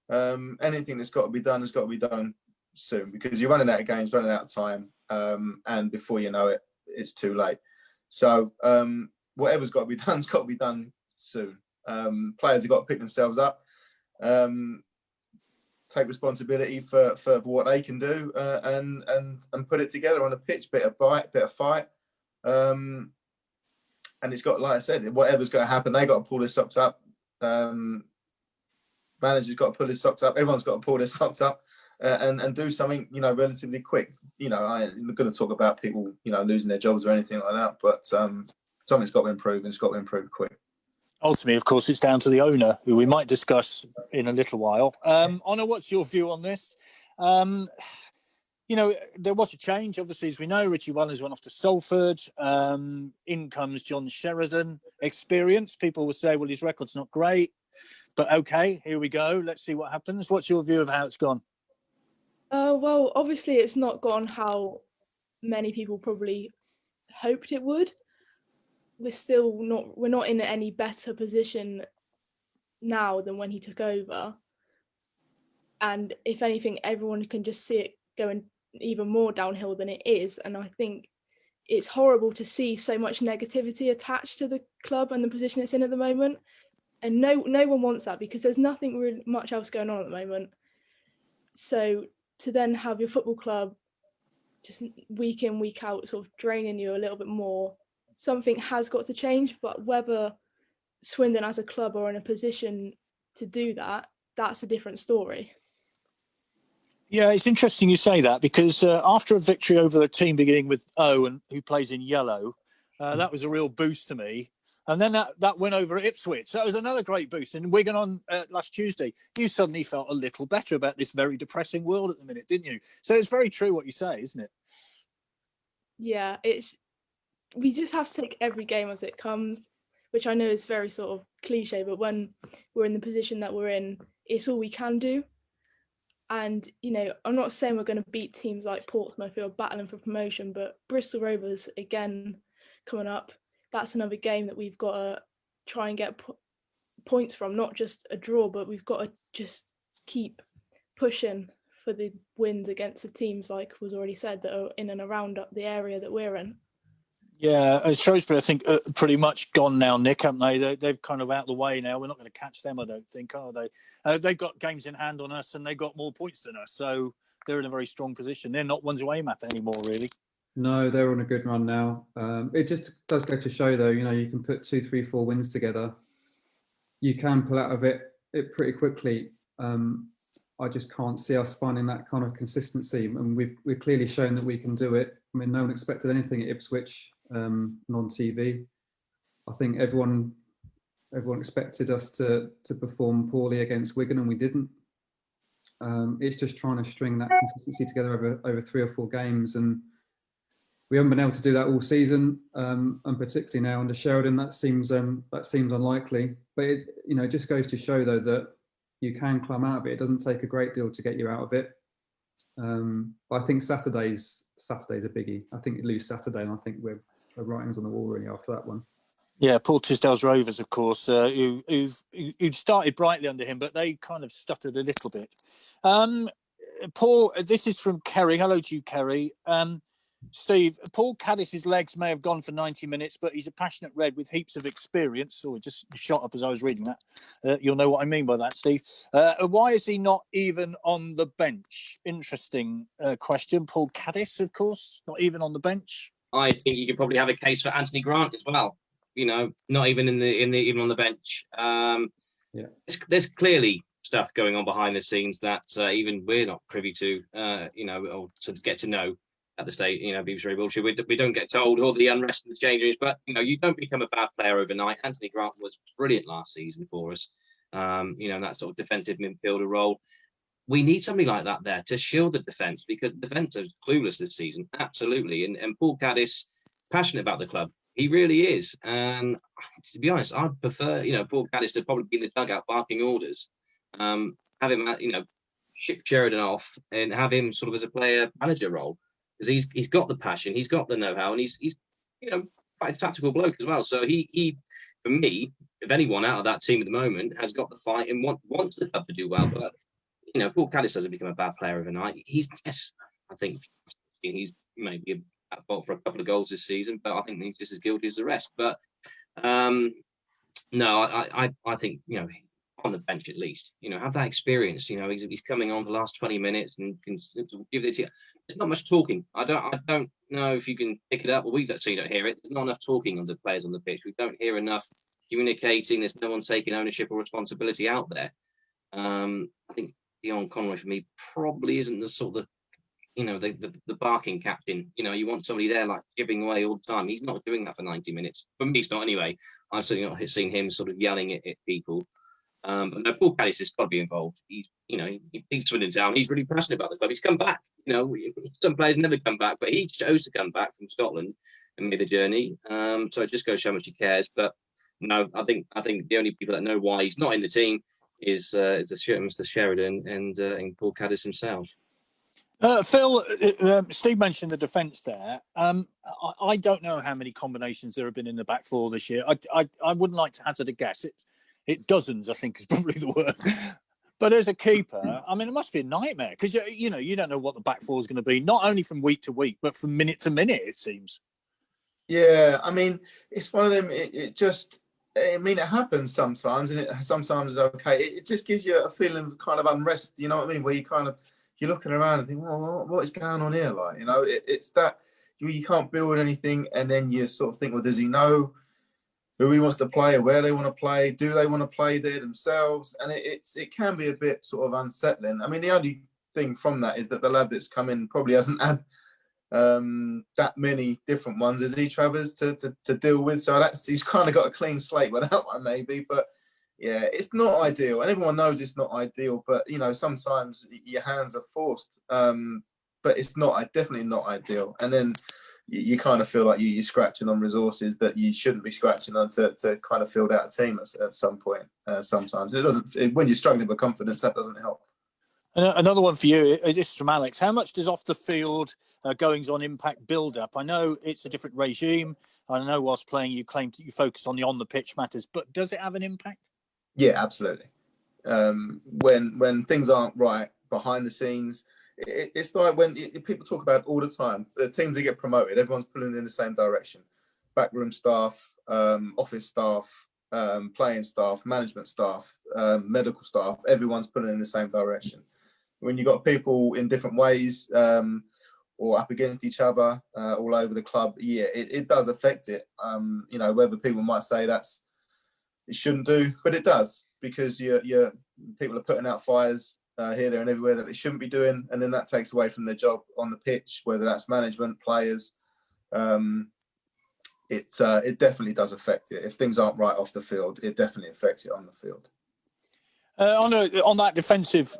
Anything that's got to be done has got to be done soon, because you're running out of games, running out of time, and before you know it, it's too late. So whatever's got to be done has got to be done soon. Players have got to pick themselves up, take responsibility for what they can do, and put it together on a pitch. Bit of bite, bit of fight. And it's got, like I said, whatever's going to happen, they got to pull their socks up. Manager's got to pull his socks up. Everyone's got to pull their socks up and do something, you know, relatively quick. You know, I'm not going to talk about people, you know, losing their jobs or anything like that, but something's got to improve, and it's got to improve quick. Ultimately, of course, it's down to the owner, who we might discuss in a little while. Honor, what's your view on this? You know, there was a change, obviously, as we know. Richie Wellens went off to Salford. In comes John Sheridan. Experience. People would say, well, his record's not great. But okay, here we go. Let's see what happens. What's your view of how it's gone? Well, obviously, it's not gone how many people probably hoped it would. We're not in any better position now than when he took over. And if anything, everyone can just see it going even more downhill than it is. And I think it's horrible to see so much negativity attached to the club and the position it's in at the moment. And no one wants that, because there's nothing really much else going on at the moment. So to then have your football club just week in, week out sort of draining you a little bit more, something has got to change. But whether Swindon as a club are in a position to do that, that's a different story. Yeah, it's interesting you say that, because after a victory over a team beginning with O and who plays in yellow, that was a real boost to me. And then that win over Ipswich, that was another great boost. And Wigan on last Tuesday, you suddenly felt a little better about this very depressing world at the minute, didn't you? So it's very true what you say, isn't it? Yeah, we just have to take every game as it comes, which I know is very sort of cliche, but when we're in the position that we're in, it's all we can do. And, you know, I'm not saying we're going to beat teams like Portsmouth who are battling for promotion, but Bristol Rovers, again, coming up, that's another game that we've got to try and get points from, not just a draw, but we've got to just keep pushing for the wins against the teams, like was already said, that are in and around the area that we're in. Yeah, Shrewsbury, I think, pretty much gone now, Nick, haven't they? They've kind of out of the way now. We're not going to catch them, I don't think, are they? They've got games in hand on us, and they've got more points than us. So they're in a very strong position. They're not one to aim at anymore, really. No, they're on a good run now. It just does go to show, though, you can put 2, 3, 4 wins together. You can pull out of it pretty quickly. I just can't see us finding that kind of consistency, and we've clearly shown that we can do it. I mean, no one expected anything at Ipswich non-TV. I think everyone expected us to perform poorly against Wigan, and we didn't. It's just trying to string that consistency together over 3 or 4 games, and we haven't been able to do that all season, and particularly now under Sheridan, that seems unlikely. But it just goes to show, though, that you can climb out of it. It doesn't take a great deal to get you out of it. But I think Saturday's a biggie. I think you lose Saturday, and I think we're writings on the wall really after that one. Yeah, Paul Tisdale's Rovers, of course, who started brightly under him, but they kind of stuttered a little bit. Paul, this is from Kerry. Hello to you, Kerry. Steve, Paul Caddis's legs may have gone for 90 minutes, but he's a passionate Red with heaps of experience. So it just shot up as I was reading that. You'll know what I mean by that, Steve. Why is he not even on the bench? Interesting question. Paul Caddis, of course, not even on the bench. I think you could probably have a case for Anthony Grant as well. Not even even on the bench. There's clearly stuff going on behind the scenes that even we're not privy to, or to get to know at the state. BBC Radio Wiltshire, we don't get told all the unrest in the change rooms, but you don't become a bad player overnight. Anthony Grant was brilliant last season for us. That sort of defensive midfielder role. We need somebody like that there to shield the defence, because the defence is clueless this season, absolutely. And Paul Caddis, passionate about the club. He really is. And to be honest, I'd prefer, Paul Caddis to probably be in the dugout barking orders. Have him, ship Sheridan off and have him sort of as a player manager role, because he's got the passion, he's got the know-how, and he's quite a tactical bloke as well. So he for me, if anyone out of that team at the moment has got the fight and wants the club to do well, but Paul Caddis doesn't become a bad player overnight. I think he's maybe at fault for a couple of goals this season, but I think he's just as guilty as the rest. But no, I think on the bench at least, have that experience. He's coming on for the last 20 minutes and can give it. There's not much talking. I don't know if you can pick it up, or we don't hear it. There's not enough talking on the players on the pitch. We don't hear enough communicating. There's no one taking ownership or responsibility out there. I think Dion Conroy for me probably isn't the sort of the barking captain. You want somebody there like giving away all the time. He's not doing that for 90 minutes. For me, it's not anyway. I've certainly not seen him sort of yelling at people. But no, Paul Caddis has got to be involved. He's Swindon Town. He's really passionate about the club. He's come back. Some players never come back, but he chose to come back from Scotland and made the journey. So it just goes to show how much he cares. But no, I think the only people that know why he's not in the team is Mr. Sheridan and Paul Caddis himself. Phil, Steve mentioned the defence there. I don't know how many combinations there have been in the back four this year. I wouldn't like to hazard a guess. It dozens, I think, is probably the word. But as a keeper, I mean, it must be a nightmare, because you don't know what the back four is going to be, not only from week to week, but from minute to minute, it seems. Yeah, I mean, it's one of them. It happens sometimes, and it sometimes is okay. It just gives you a feeling of kind of unrest. You know what I mean? Where you're looking around and think, well, what is going on here? Like, it's that you can't build anything, and then you sort of think, well, does he know who he wants to play, or where they want to play? Do they want to play there themselves? And it can be a bit sort of unsettling. I mean, the only thing from that is that the lad that's come in probably hasn't had that many different ones as he Travers to deal with. So he's kind of got a clean slate with that one, maybe. But yeah, it's not ideal, and everyone knows it's not ideal. But sometimes your hands are forced. But it's definitely not ideal. And then you kind of feel like you're scratching on resources that you shouldn't be scratching on to kind of field out a team at some point. Sometimes it doesn't. When you're struggling with confidence, that doesn't help. Another one for you. This is from Alex. How much does off the field goings on impact build up? I know it's a different regime. I know whilst playing, you claim that you focus on the pitch matters, but does it have an impact? Yeah, absolutely. When things aren't right behind the scenes. It's like when people talk about it all the time, the teams that get promoted, everyone's pulling in the same direction. Backroom staff, office staff, playing staff, management staff, medical staff, everyone's pulling in the same direction. when you've got people in different ways or up against each other all over the club, yeah, it does affect it. You know, whether people might say it shouldn't do, but it does, because people are putting out fires here, there, and everywhere that they shouldn't be doing, and then that takes away from their job on the pitch, whether that's management, players. It definitely does affect it. If things aren't right off the field, it definitely affects it on the field. On that defensive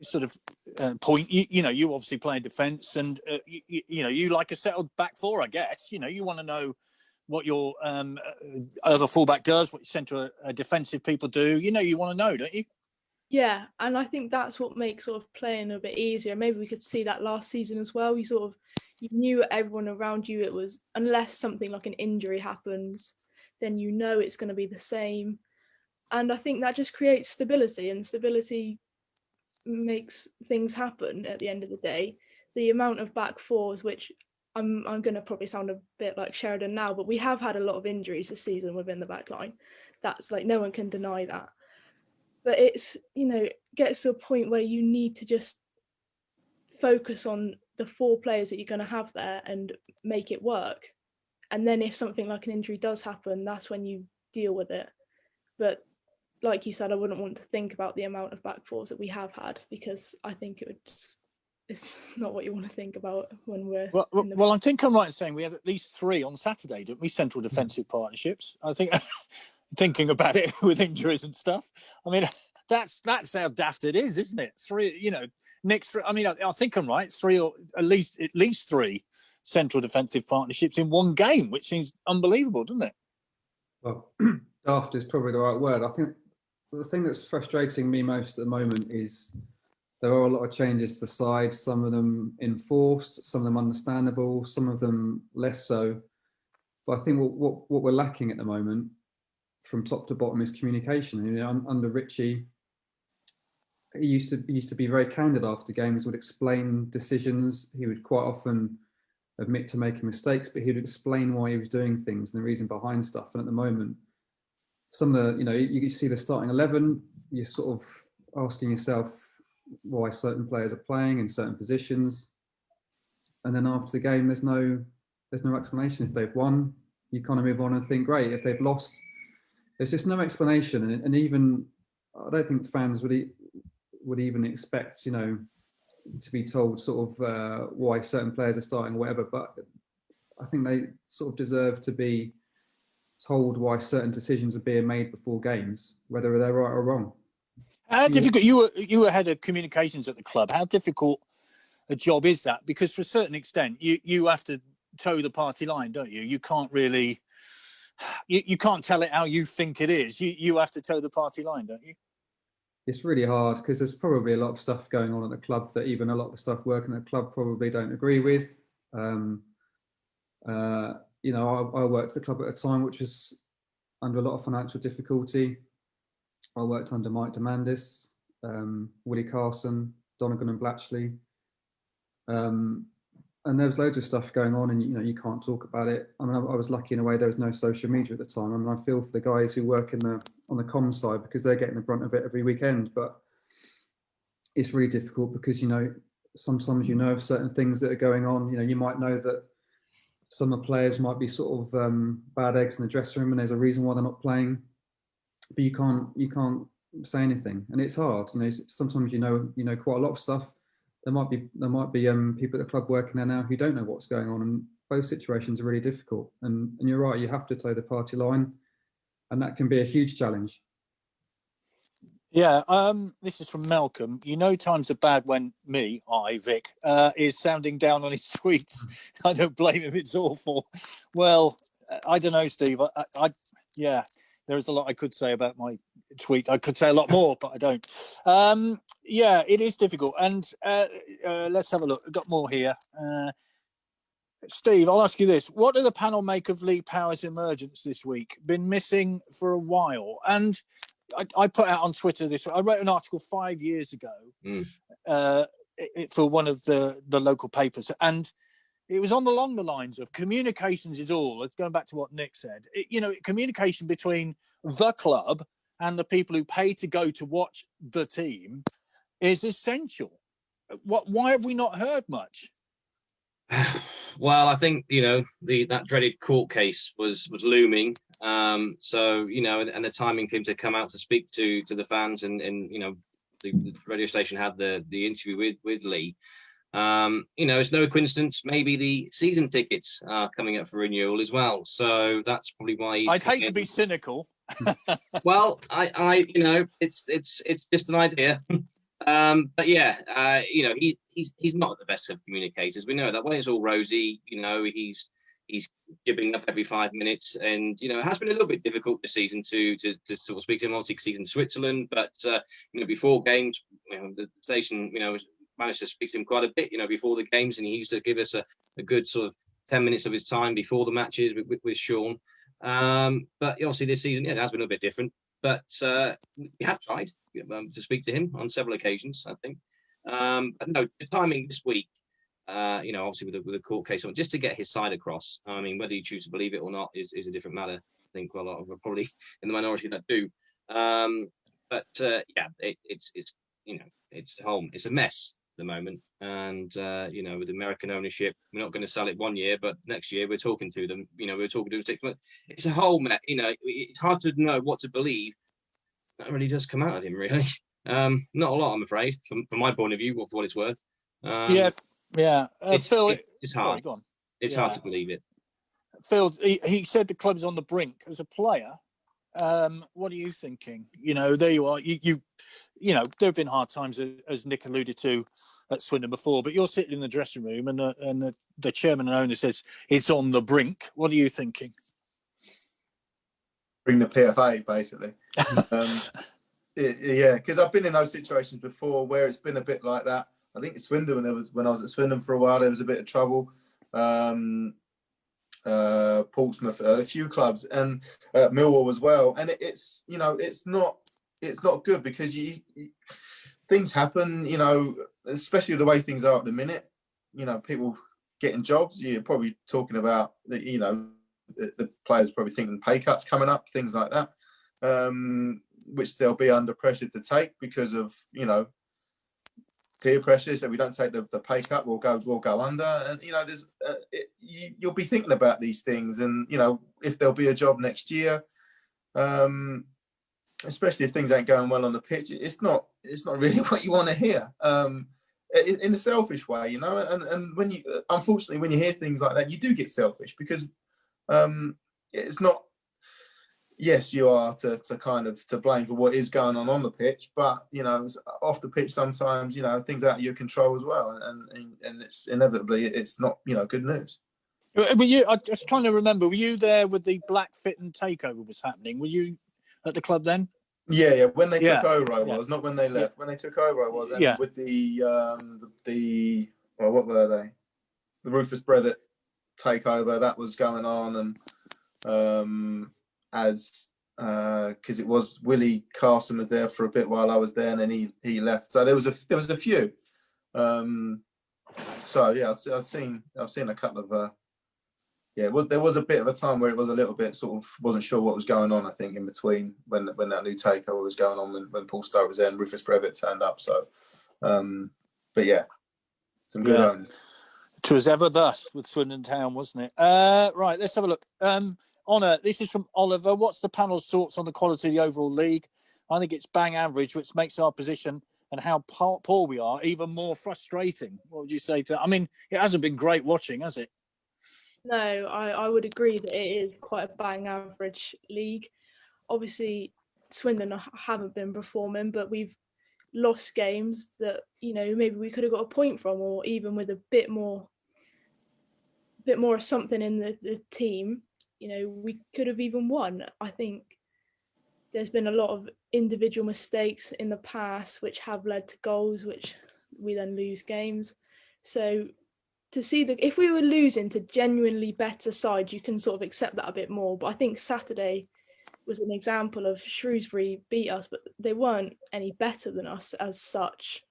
sort of point, you obviously play defence, and you like a settled back four, I guess. You want to know what your other fullback does, what your central defensive people do. You want to know, don't you? Yeah, and I think that's what makes sort of playing a bit easier. Maybe we could see that last season as well. You knew everyone around you. It was, unless something like an injury happens, then it's going to be the same. And I think that just creates stability, and stability makes things happen at the end of the day. The amount of back fours, which I'm going to probably sound a bit like Sheridan now, but we have had a lot of injuries this season within the back line. That's like, no one can deny that. But it's, it gets to a point where you need to just focus on the 4 players that you're going to have there and make it work. And then if something like an injury does happen, that's when you deal with it. But like you said, I wouldn't want to think about the amount of back fours that we have had, because I think it's not what you want to think about when we're... Well, I think I'm right in saying we had at least 3 on Saturday, didn't we? Central defensive partnerships. I think, thinking about it with injuries and stuff, I mean, that's how daft it is, isn't it? 3, next 3. I mean, I think I'm right. 3 or at least 3 central defensive partnerships in one game, which seems unbelievable, doesn't it? Well, daft is probably the right word. I think the thing that's frustrating me most at the moment is there are a lot of changes to the side, some of them enforced, some of them understandable, some of them less so. But I think what we're lacking at the moment from top to bottom is communication. Under Richie, he used to be very candid after games, would explain decisions. He would quite often admit to making mistakes, but he would explain why he was doing things and the reason behind stuff. And at the moment, some of the, you see the starting 11, you're sort of asking yourself why certain players are playing in certain positions. And then after the game, there's no explanation. If they've won, you kind of move on and think, great. If they've lost, there's just no explanation. And even, I don't think fans would even expect, to be told sort of why certain players are starting or whatever. But I think they sort of deserve to be told why certain decisions are being made before games, whether they're right or wrong. How difficult, you were head of communications at the club. How difficult a job is that? Because to a certain extent, you have to toe the party line, don't you? You can't really, you can't tell it how you think it is. You have to toe the party line, don't you? It's really hard because there's probably a lot of stuff going on at the club that even a lot of the stuff working at the club probably don't agree with. I worked at the club at a time which was under a lot of financial difficulty. I worked under Mike Demandis, Willie Carson, Donegan and Blatchley. And there was loads of stuff going on and, you can't talk about it. I mean, I was lucky in a way there was no social media at the time. I mean, I feel for the guys who work on the comms side because they're getting the brunt of it every weekend. But it's really difficult because, sometimes of certain things that are going on. You might know that some of the players might be sort of bad eggs in the dressing room and there's a reason why they're not playing. But you can't say anything. And it's hard. Sometimes quite a lot of stuff. There might be people at the club working there now who don't know what's going on, and both situations are really difficult. And you're right, you have to toe the party line, and that can be a huge challenge. Yeah, this is from Malcolm. Times are bad when Vic, is sounding down on his tweets. I don't blame him. It's awful. Well, I don't know, Steve. Yeah, there is a lot I could say about my tweet. I could say a lot more, but I don't. Yeah, it is difficult. And let's have a look. I've got more here. Steve, I'll ask you this. What do the panel make of Lee Power's emergence this week? Been missing for a while. And I put out on Twitter this. I wrote an article 5 years ago for one of the local papers. And it was along the lines of communications is all. It's going back to what Nick said. Communication between the club and the people who pay to go to watch the team is essential. Why have we not heard much? Well, I think that dreaded court case was looming. So and the timing for him to come out to speak to the fans, and the radio station had the interview with Lee. It's no coincidence. Maybe the season tickets are coming up for renewal as well. So that's probably why he's. I'd hate to be cynical. Well, it's just an idea. But yeah, he's not the best of communicators. We know that when it's all rosy, he's jibbing up every 5 minutes, and it has been a little bit difficult this season to sort of speak to him. Obviously, because he's in Switzerland, but before games, the station managed to speak to him quite a bit, before the games, and he used to give us a good sort of 10 minutes of his time before the matches with Sean. But obviously this season, it has been a bit different. But we have tried to speak to him on several occasions, I think. But no, the timing this week, obviously with the court case on, just to get his side across. I mean, whether you choose to believe it or not is a different matter. I think a lot of are probably in the minority that do. But yeah, it's home. It's a mess at the moment. And with American ownership, we're not going to sell it 1 year, but next year we're talking to them. We're talking to them 6 months. It's a whole mess. It's hard to know what to believe. That really does come out of him, really. Not a lot, I'm afraid, from my point of view, for what it's worth. Yeah. It's Phil, it's hard. Sorry, go on. It's hard to believe it. Phil, he said the club's on the brink. As a player, what are you thinking? There you are. You there have been hard times, as Nick alluded to, at Swindon before. But you're sitting in the dressing room, and the chairman and owner says it's on the brink. What are you thinking? Bring the PFA, basically. Yeah, because I've been in those situations before where it's been a bit like that. I think Swindon, when I was at Swindon for a while, there was a bit of trouble. Portsmouth, a few clubs, and Millwall as well. And it's not good, because things happen. Especially the way things are at the minute. People getting jobs. You're probably talking about the players probably thinking pay cuts coming up, things like that, which they'll be under pressure to take because of peer pressure. So we don't take the pay cut, we'll go under, and there's you'll be thinking about these things, and if there'll be a job next year, especially if things ain't going well on the pitch. It's not really what you want to hear, in a selfish way, and when unfortunately when you hear things like that, you do get selfish, because it's not. Yes, you are to blame for what is going on the pitch, but off the pitch sometimes things out of your control as well, and it's inevitably it's not good news. Were you? I'm just trying to remember. Were you there with the Black Fit and takeover was happening? Were you at the club then? Yeah. When they took over, I was not when they left. When they took over, I was. And with the what were they? The Rufus Brevitt takeover that was going on, and because it was Willie Carson was there for a bit while I was there, and then he left. So there was a few. So yeah, I've seen a couple of. There was a bit of a time where it was a little bit sort of wasn't sure what was going on. I think in between when that new takeover was going on, when Paul Stowe was there and Rufus Brevitt turned up. So, but yeah, some good owners. 'Twas ever thus with Swindon Town, wasn't it? Right, let's have a look. Honor, this is from Oliver. What's the panel's thoughts on the quality of the overall league? I think it's bang average, which makes our position and how poor we are even more frustrating. What would you say to that? I mean, it hasn't been great watching, has it? No, I would agree that it is quite a bang average league. Obviously, Swindon haven't been performing, but we've lost games that maybe we could have got a point from, or even with a bit more of something in the team, we could have even won. I think there's been a lot of individual mistakes in the past which have led to goals, which we then lose games. So to see if we were losing to genuinely better sides, you can sort of accept that a bit more. But I think Saturday was an example of Shrewsbury beat us, but they weren't any better than us as such.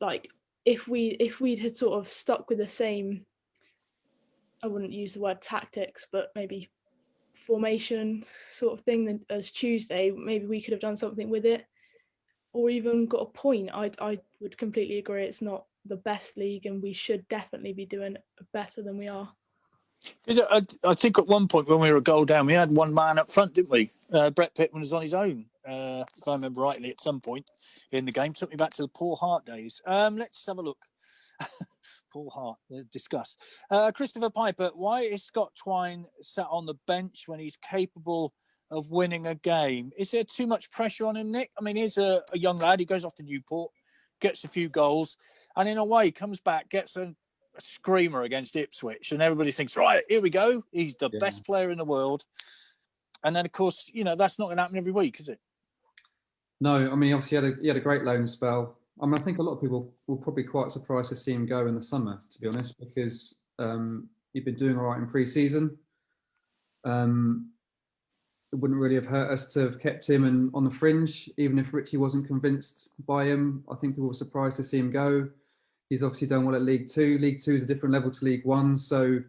Like if we'd had sort of stuck with the same, I wouldn't use the word tactics, but maybe formation sort of thing as Tuesday, maybe we could have done something with it. or even got a point. I would completely agree. It's not the best league, and we should definitely be doing better than we are. I think at one point when we were a goal down, we had one man up front, didn't we? Brett Pittman was on his own, if I remember rightly, at some point in the game. Took me back to the Paul Hart days. Let's have a look. Paul Hart, discuss. Christopher Piper, why is Scott Twine sat on the bench when he's capable of winning a game? Is there too much pressure on him, Nick? I mean, he's a young lad. He goes off to Newport, gets a few goals, and in a way comes back, gets a screamer against Ipswich, and everybody thinks, right, here we go. He's the best player in the world. And then, of course, that's not going to happen every week, is it? No, I mean, obviously he had a great loan spell. I mean, I think a lot of people will probably be quite surprised to see him go in the summer, to be honest, because he'd been doing all right in pre-season. It wouldn't really have hurt us to have kept him and on the fringe, even if Richie wasn't convinced by him. I think people were surprised to see him go. He's obviously done well at League Two. League Two is a different level to League One, so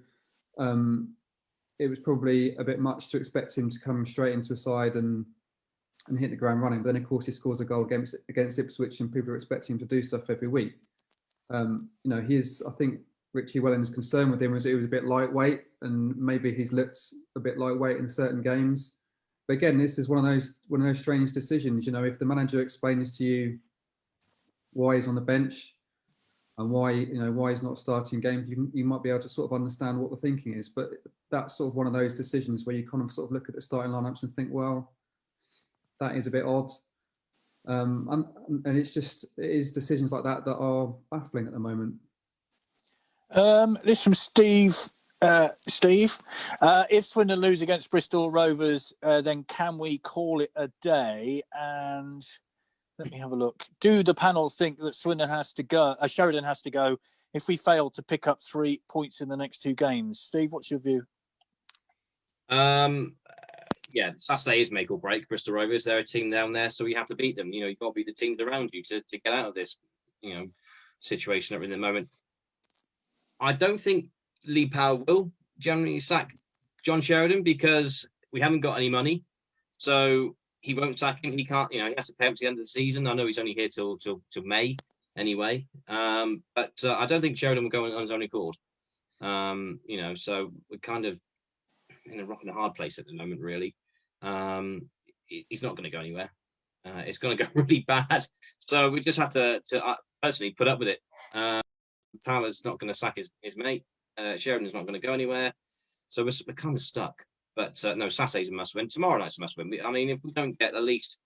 it was probably a bit much to expect him to come straight into a side and hit the ground running. But then, of course, he scores a goal against Ipswich, and people are expecting him to do stuff every week. I think Richie Welling's concern with him was it was a bit lightweight, and maybe he's looked a bit lightweight in certain games. But again, this is one of those strange decisions. If the manager explains to you why he's on the bench and why he's not starting games, you might be able to sort of understand what the thinking is. But that's sort of one of those decisions where you kind of sort of look at the starting lineups and think, well, that is a bit odd. And it is decisions like that that are baffling at the moment. This from Steve. Steve, if Swindon lose against Bristol Rovers, then can we call it a day? And let me have a look. Do the panel think that Sheridan has to go if we fail to pick up 3 points in the next 2 games? Steve, what's your view? Saturday is make or break. Bristol Rovers, they're a team down there, so you have to beat them. You've got to beat the teams around you to get out of this, situation in the moment. I don't think Lee Powell will generally sack John Sheridan because we haven't got any money, so he won't sack him. He can't, he has to pay up to the end of the season. I know he's only here till May anyway, but I don't think Sheridan will go on his own accord. So we're kind of in a rock and a hard place at the moment, really. He's not going to go anywhere. It's going to go really bad. So we just have to personally put up with it. Powell's not going to sack his mate. Sheridan's not going to go anywhere. So we're kind of stuck. But no, Saturday's a must win. Tomorrow night's a must win. I mean, if we don't get at least,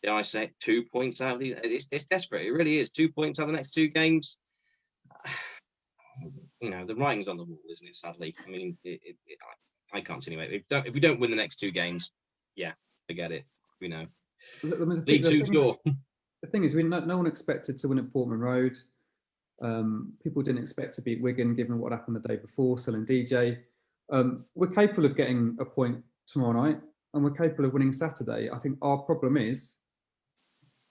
I say 2 points out of these, it's desperate. It really is. 2 points out of the next 2 games. The writing's on the wall, isn't it? Sadly, I mean, I can't see anyway. If we don't win the next 2 games, forget it. League 2 sure. The thing is, no one expected to win at Portman Road. People didn't expect to beat Wigan, given what happened the day before, selling DJ. We're capable of getting a point tomorrow night, and we're capable of winning Saturday. I think our problem is,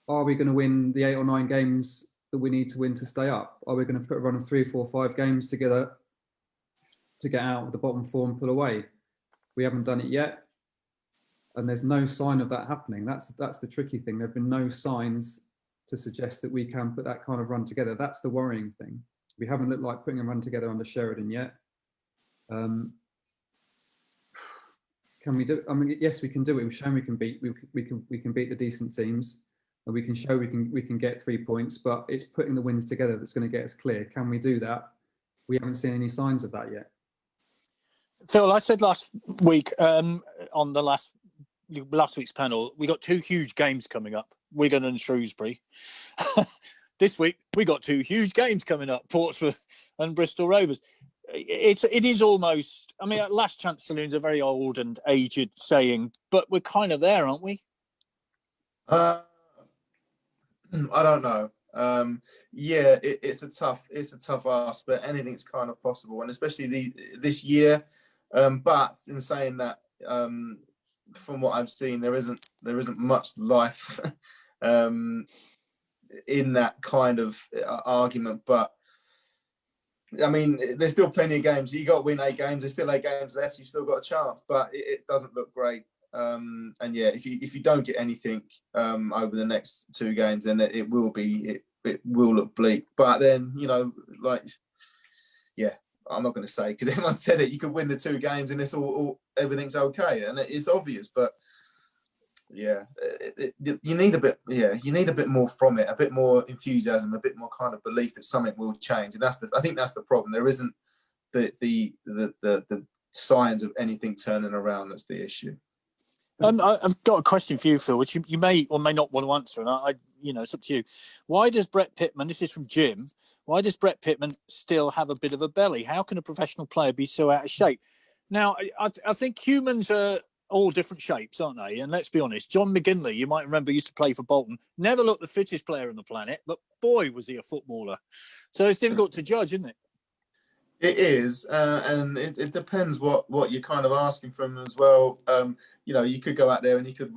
are we going to win the 8 or 9 games that we need to win to stay up? Are we going to put a run of 3, 4, 5 games together to get out of the bottom 4 and pull away? We haven't done it yet, and there's no sign of that happening. That's the tricky thing. There have been no signs to suggest that we can put that kind of run together. That's the worrying thing. We haven't looked like putting a run together under Sheridan yet. Can we do it? I mean, yes, we can do it. We've shown we can beat the decent teams, and we can show we can get 3 points. But it's putting the wins together that's going to get us clear. Can we do that? We haven't seen any signs of that yet. Phil, I said last week on the last week's panel, we got 2 huge games coming up, Wigan and Shrewsbury. This week, we got 2 huge games coming up, Portsmouth and Bristol Rovers. It is almost, I mean, last chance saloon's a very old and aged saying, but we're kind of there, aren't we? I don't know. It's a tough ask, but anything's kind of possible, and especially this year. But in saying that, from what I've seen, there isn't much life in that kind of argument. But I mean, there's still plenty of games. You got to win 8 games. There's still 8 games left. You've still got a chance, but it doesn't look great. And yeah, if you don't get anything over the next 2 games, then it will look bleak. But then, you know, like, yeah, I'm not going to say, because everyone said it, you could win the 2 games and it's all everything's okay, and it's obvious. But yeah, you need a bit more from it, a bit more enthusiasm, a bit more kind of belief that something will change. And I think that's the problem. There isn't the signs of anything turning around. That's the issue. I've got a question for you, Phil, which you may or may not want to answer, and I it's up to you. Why does Brett Pittman? This is from Jim. Why does Brett Pittman still have a bit of a belly? How can a professional player be so out of shape? Now, I think humans are all different shapes, aren't they? And let's be honest, John McGinley, you might remember, used to play for Bolton. Never looked the fittest player on the planet, but boy, was he a footballer. So it's difficult to judge, isn't it? It is, and it depends what you're kind of asking from him as well. You know, you could go out there and he could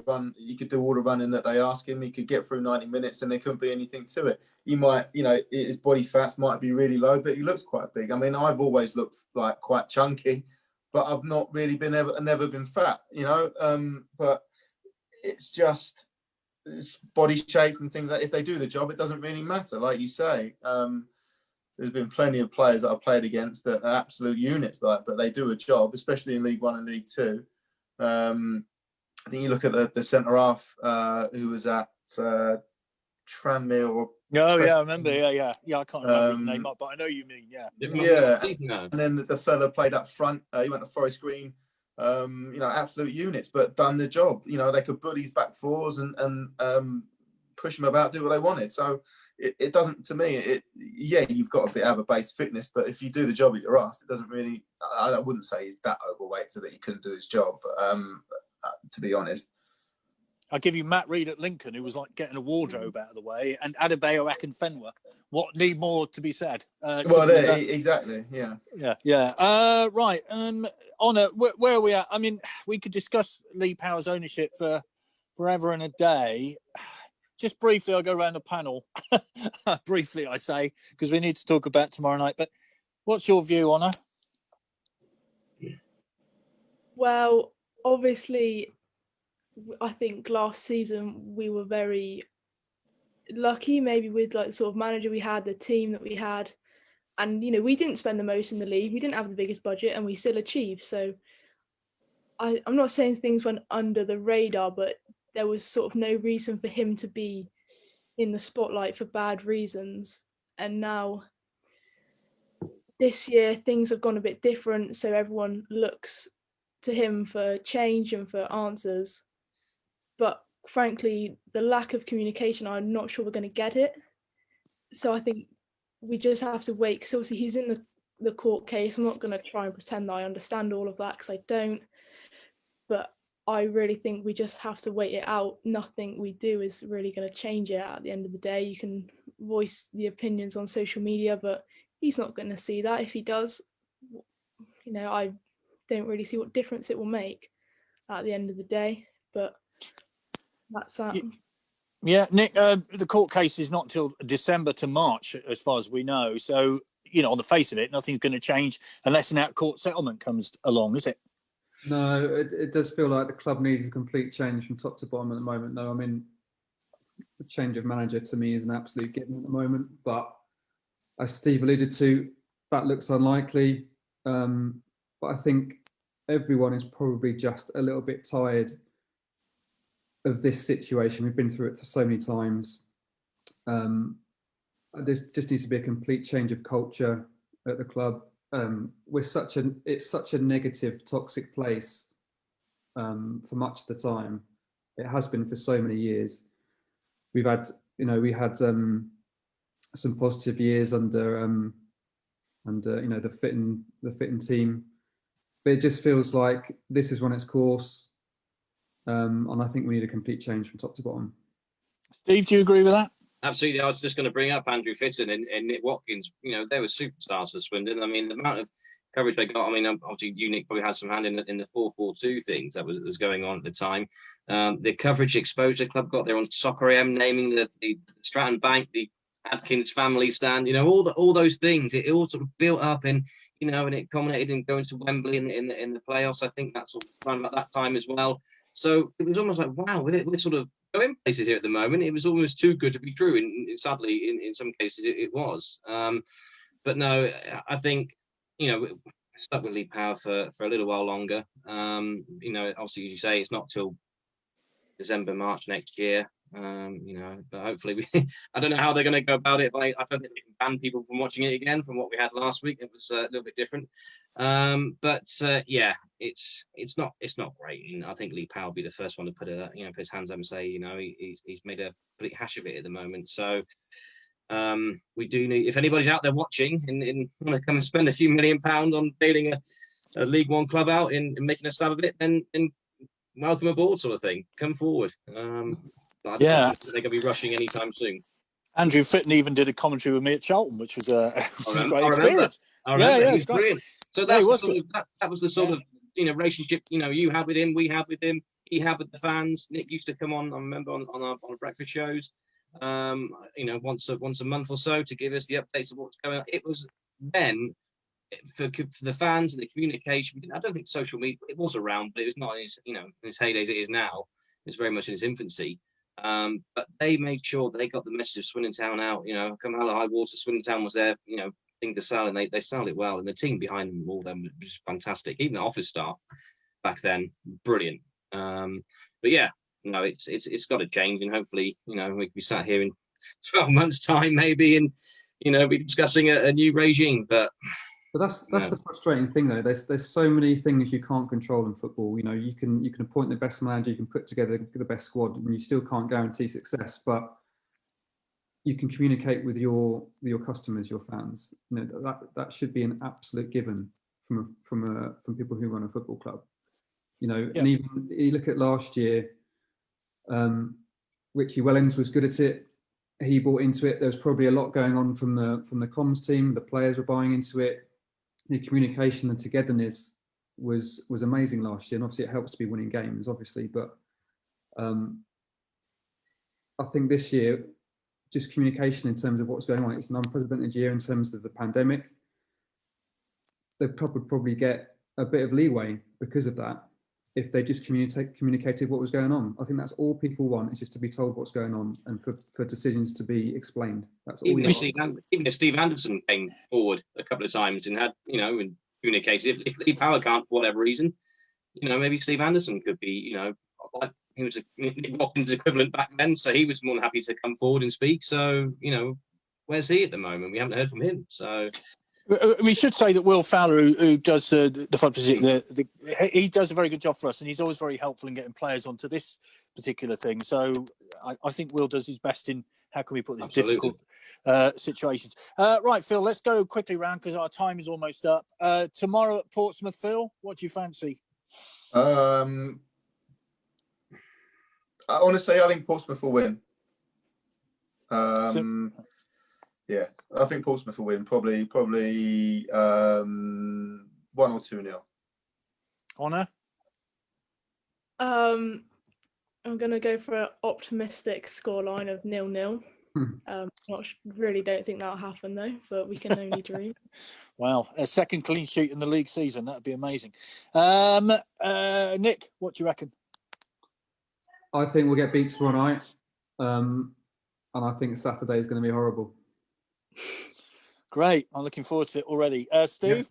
do all the running that they ask him. He could get through 90 minutes and there couldn't be anything to it. He might, you know, his body fats might be really low, but he looks quite big. I mean, I've always looked like quite chunky, but I've not really never been fat, you know. But it's just body shape and things like, if they do the job, it doesn't really matter, like you say. There's been plenty of players that I've played against that are absolute units, but they do a job, especially in League One and League Two. I think you look at the centre half who was at Tranmere. Oh yeah, I remember. Yeah. I can't remember his name, but I know you mean. Yeah. And then the fella played up front. He went to Forest Green. You know, absolute units, but done the job. You know, they could bully his back fours and push them about, do what they wanted. So it doesn't, to me, yeah, you've got to have a base fitness, but if you do the job that you're asked, it doesn't really, I wouldn't say he's that overweight so that he couldn't do his job, but to be honest. I'll give you Matt Reed at Lincoln, who was like getting a wardrobe out of the way, and Adebayo Akinfenwa. What need more to be said? Exactly, yeah. Yeah. Right. Honor, where are we at? I mean, we could discuss Lee Power's ownership for forever and a day. Just briefly, I'll go around the panel. Briefly, I say, because we need to talk about tomorrow night. But what's your view, Honor? Well, obviously, I think last season we were very lucky, maybe with like the sort of manager we had, the team that we had. And, you know, we didn't spend the most in the league. We didn't have the biggest budget and we still achieved. So I'm not saying things went under the radar, but there was sort of no reason for him to be in the spotlight for bad reasons. And now this year things have gone a bit different. So everyone looks to him for change and for answers. But frankly, the lack of communication, I'm not sure we're going to get it. So I think we just have to wait, because obviously he's in the court case. I'm not going to try and pretend that I understand all of that, because I don't. But I really think we just have to wait it out. Nothing we do is really going to change it at the end of the day. You can voice the opinions on social media, but he's not going to see that. If he does, you know, I don't really see what difference it will make at the end of the day. But that's that. Yeah, Nick, the court case is not till December to March, as far as we know. So, you know, on the face of it, nothing's going to change unless an out-court settlement comes along, is it? No, it does feel like the club needs a complete change from top to bottom at the moment, though. I mean, the change of manager to me is an absolute given at the moment. But as Steve alluded to, that looks unlikely. But I think everyone is probably just a little bit tired of this situation. We've been through it for so many times. There just needs to be a complete change of culture at the club. It's such a negative, toxic place for much of the time. It has been for so many years. We had some positive years under you know, the fitting team, but it just feels like this has run its course. And I think we need a complete change from top to bottom. Steve, do you agree with that? Absolutely. I was just going to bring up Andrew Fitton and Nick Watkins. You know, they were superstars for Swindon. I mean, the amount of coverage they got. I mean, obviously, you, Nick, probably had some hand in the 4-4-2 things that was going on at the time. The coverage exposure the club got there on Soccer AM, naming the Stratton Bank, the Adkins family stand. You know, all those things. It all sort of built up, and you know, and it culminated in going to Wembley in the playoffs. I think that's sort of around about that time as well. So it was almost like, wow, we're sort of going places here at the moment. It was almost too good to be true. And sadly, in some cases, it was. But no, I think, stuck with League Power for a little while longer. Obviously, as you say, it's not till December, March next year. But hopefully I don't know how they're going to go about it, but I don't think they can ban people from watching it again from what we had last week. It was a little bit different. Yeah, it's not great. And I think Lee Powell will be the first one to put his hands up and say, he's made a complete hash of it at the moment. So we do need, if anybody's out there watching and want to come and spend a few £1 million on bailing a League One club out and making a stab of it, then welcome aboard, sort of thing. Come forward. But I don't think they're going to be rushing anytime soon. Andrew Fitton even did a commentary with me at Charlton, which was a great experience. I remember. Yeah, He was brilliant. So that's that was the sort of relationship you had with him, we had with him, he had with the fans. Nick used to come on, I remember, on our breakfast shows, once a month or so to give us the updates of what's going on. It was then for the fans and the communication. I don't think social media, it was around, but it was not in his heydays as it is now. It's very much in its infancy. But they made sure they got the message of Swindon Town out. Come hell or high water, Swindon Town was their thing to sell, and they sold it well. And the team behind them, all them, was fantastic. Even the office staff back then, brilliant. But yeah, no, it's got to change, and hopefully, we can be sat here in 12 months' time, maybe, and be discussing a new regime. But that's the frustrating thing, though. There's so many things you can't control in football. You can appoint the best manager, you can put together the best squad, and you still can't guarantee success. But you can communicate with your customers, your fans. That should be an absolute given from people who run a football club. And even you look at last year, Richie Wellens was good at it. He bought into it. There was probably a lot going on from the comms team. The players were buying into it. The communication and togetherness was amazing last year, and obviously it helps to be winning games, obviously. But I think this year, just communication in terms of what's going on. It's an unprecedented year in terms of the pandemic. The club would probably get a bit of leeway because of that if they just communicated what was going on. I think that's all people want, is just to be told what's going on and for decisions to be explained. That's all. Even if Steve Anderson came forward a couple of times and had, and communicated, if Lee Power can't for whatever reason, maybe Steve Anderson could be, like he was Nick Watkins equivalent back then, so he was more than happy to come forward and speak. So, where's he at the moment? We haven't heard from him. So we should say that Will Fowler, who does the publicity, he does a very good job for us, and he's always very helpful in getting players onto this particular thing. So I think Will does his best in how can we put this difficult situations. Right, Phil, let's go quickly round because our time is almost up. Tomorrow at Portsmouth, Phil, what do you fancy? Honestly, I think Portsmouth will win. Yeah, I think Portsmouth will win. Probably 1 or 2-0. Honor? I'm going to go for an optimistic scoreline of 0-0. Really don't think that'll happen though, but we can only dream. Wow, a second clean sheet in the league season. That'd be amazing. Nick, what do you reckon? I think we'll get beat tomorrow night. And I think Saturday is going to be horrible. Great. I'm looking forward to it already. Steve?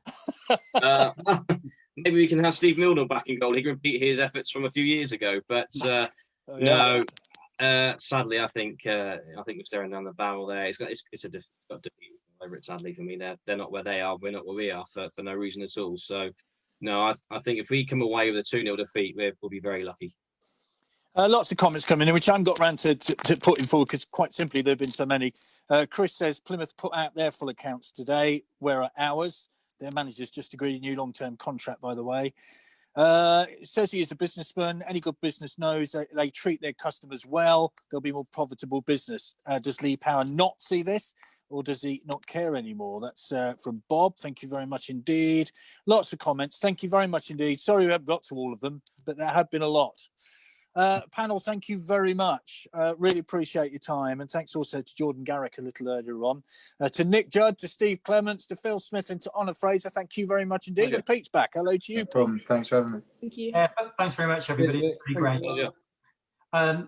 Yeah. Maybe we can have Steve Milner back in goal. He can repeat his efforts from a few years ago. But no, sadly, I think we're staring down the barrel there. It's a difficult defeat over it, sadly, for me. They're not where they are. We're not where we are for no reason at all. So, no, I think if we come away with a 2-0 defeat, we'll be very lucky. Lots of comments coming in, which I haven't got around to putting forward because quite simply there have been so many. Chris says Plymouth put out their full accounts today. Where are ours? Their managers just agreed a new long-term contract, by the way. It says he is a businessman. Any good business knows they treat their customers well. There'll be more profitable business. Does Lee Power not see this, or does he not care anymore? That's from Bob. Thank you very much indeed. Lots of comments. Thank you very much indeed. Sorry we haven't got to all of them, but there have been a lot. Panel, thank you very much. Really appreciate your time. And thanks also to Jordon Garrick a little earlier on. To Nick Judd, to Steve Clements, to Phil Smith and to Honor Fraser, thank you very much indeed. And Pete's back. Hello to you, No problem. Thanks for having me. Thank you. Thanks very much, everybody. Cheers, It's really Vic. great. Thanks Yeah.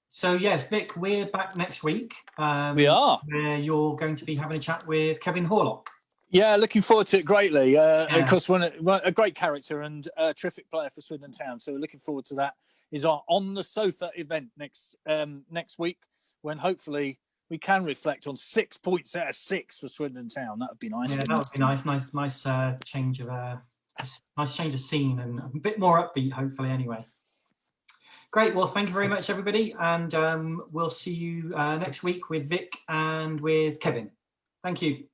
So yes, Vic, we're back next week. We are. Where you're going to be having a chat with Kevin Horlock. Yeah, looking forward to it greatly. Of course, a great character and a terrific player for Swindon Town. So we're looking forward to that. Is our On the Sofa event next week, when hopefully we can reflect on 6 points out of 6 for Swindon Town. That would be nice. Yeah, that would be nice. Nice change of scene and a bit more upbeat, hopefully. Anyway, great. Well, thank you very much, everybody, and we'll see you next week with Vic and with Kevin. Thank you.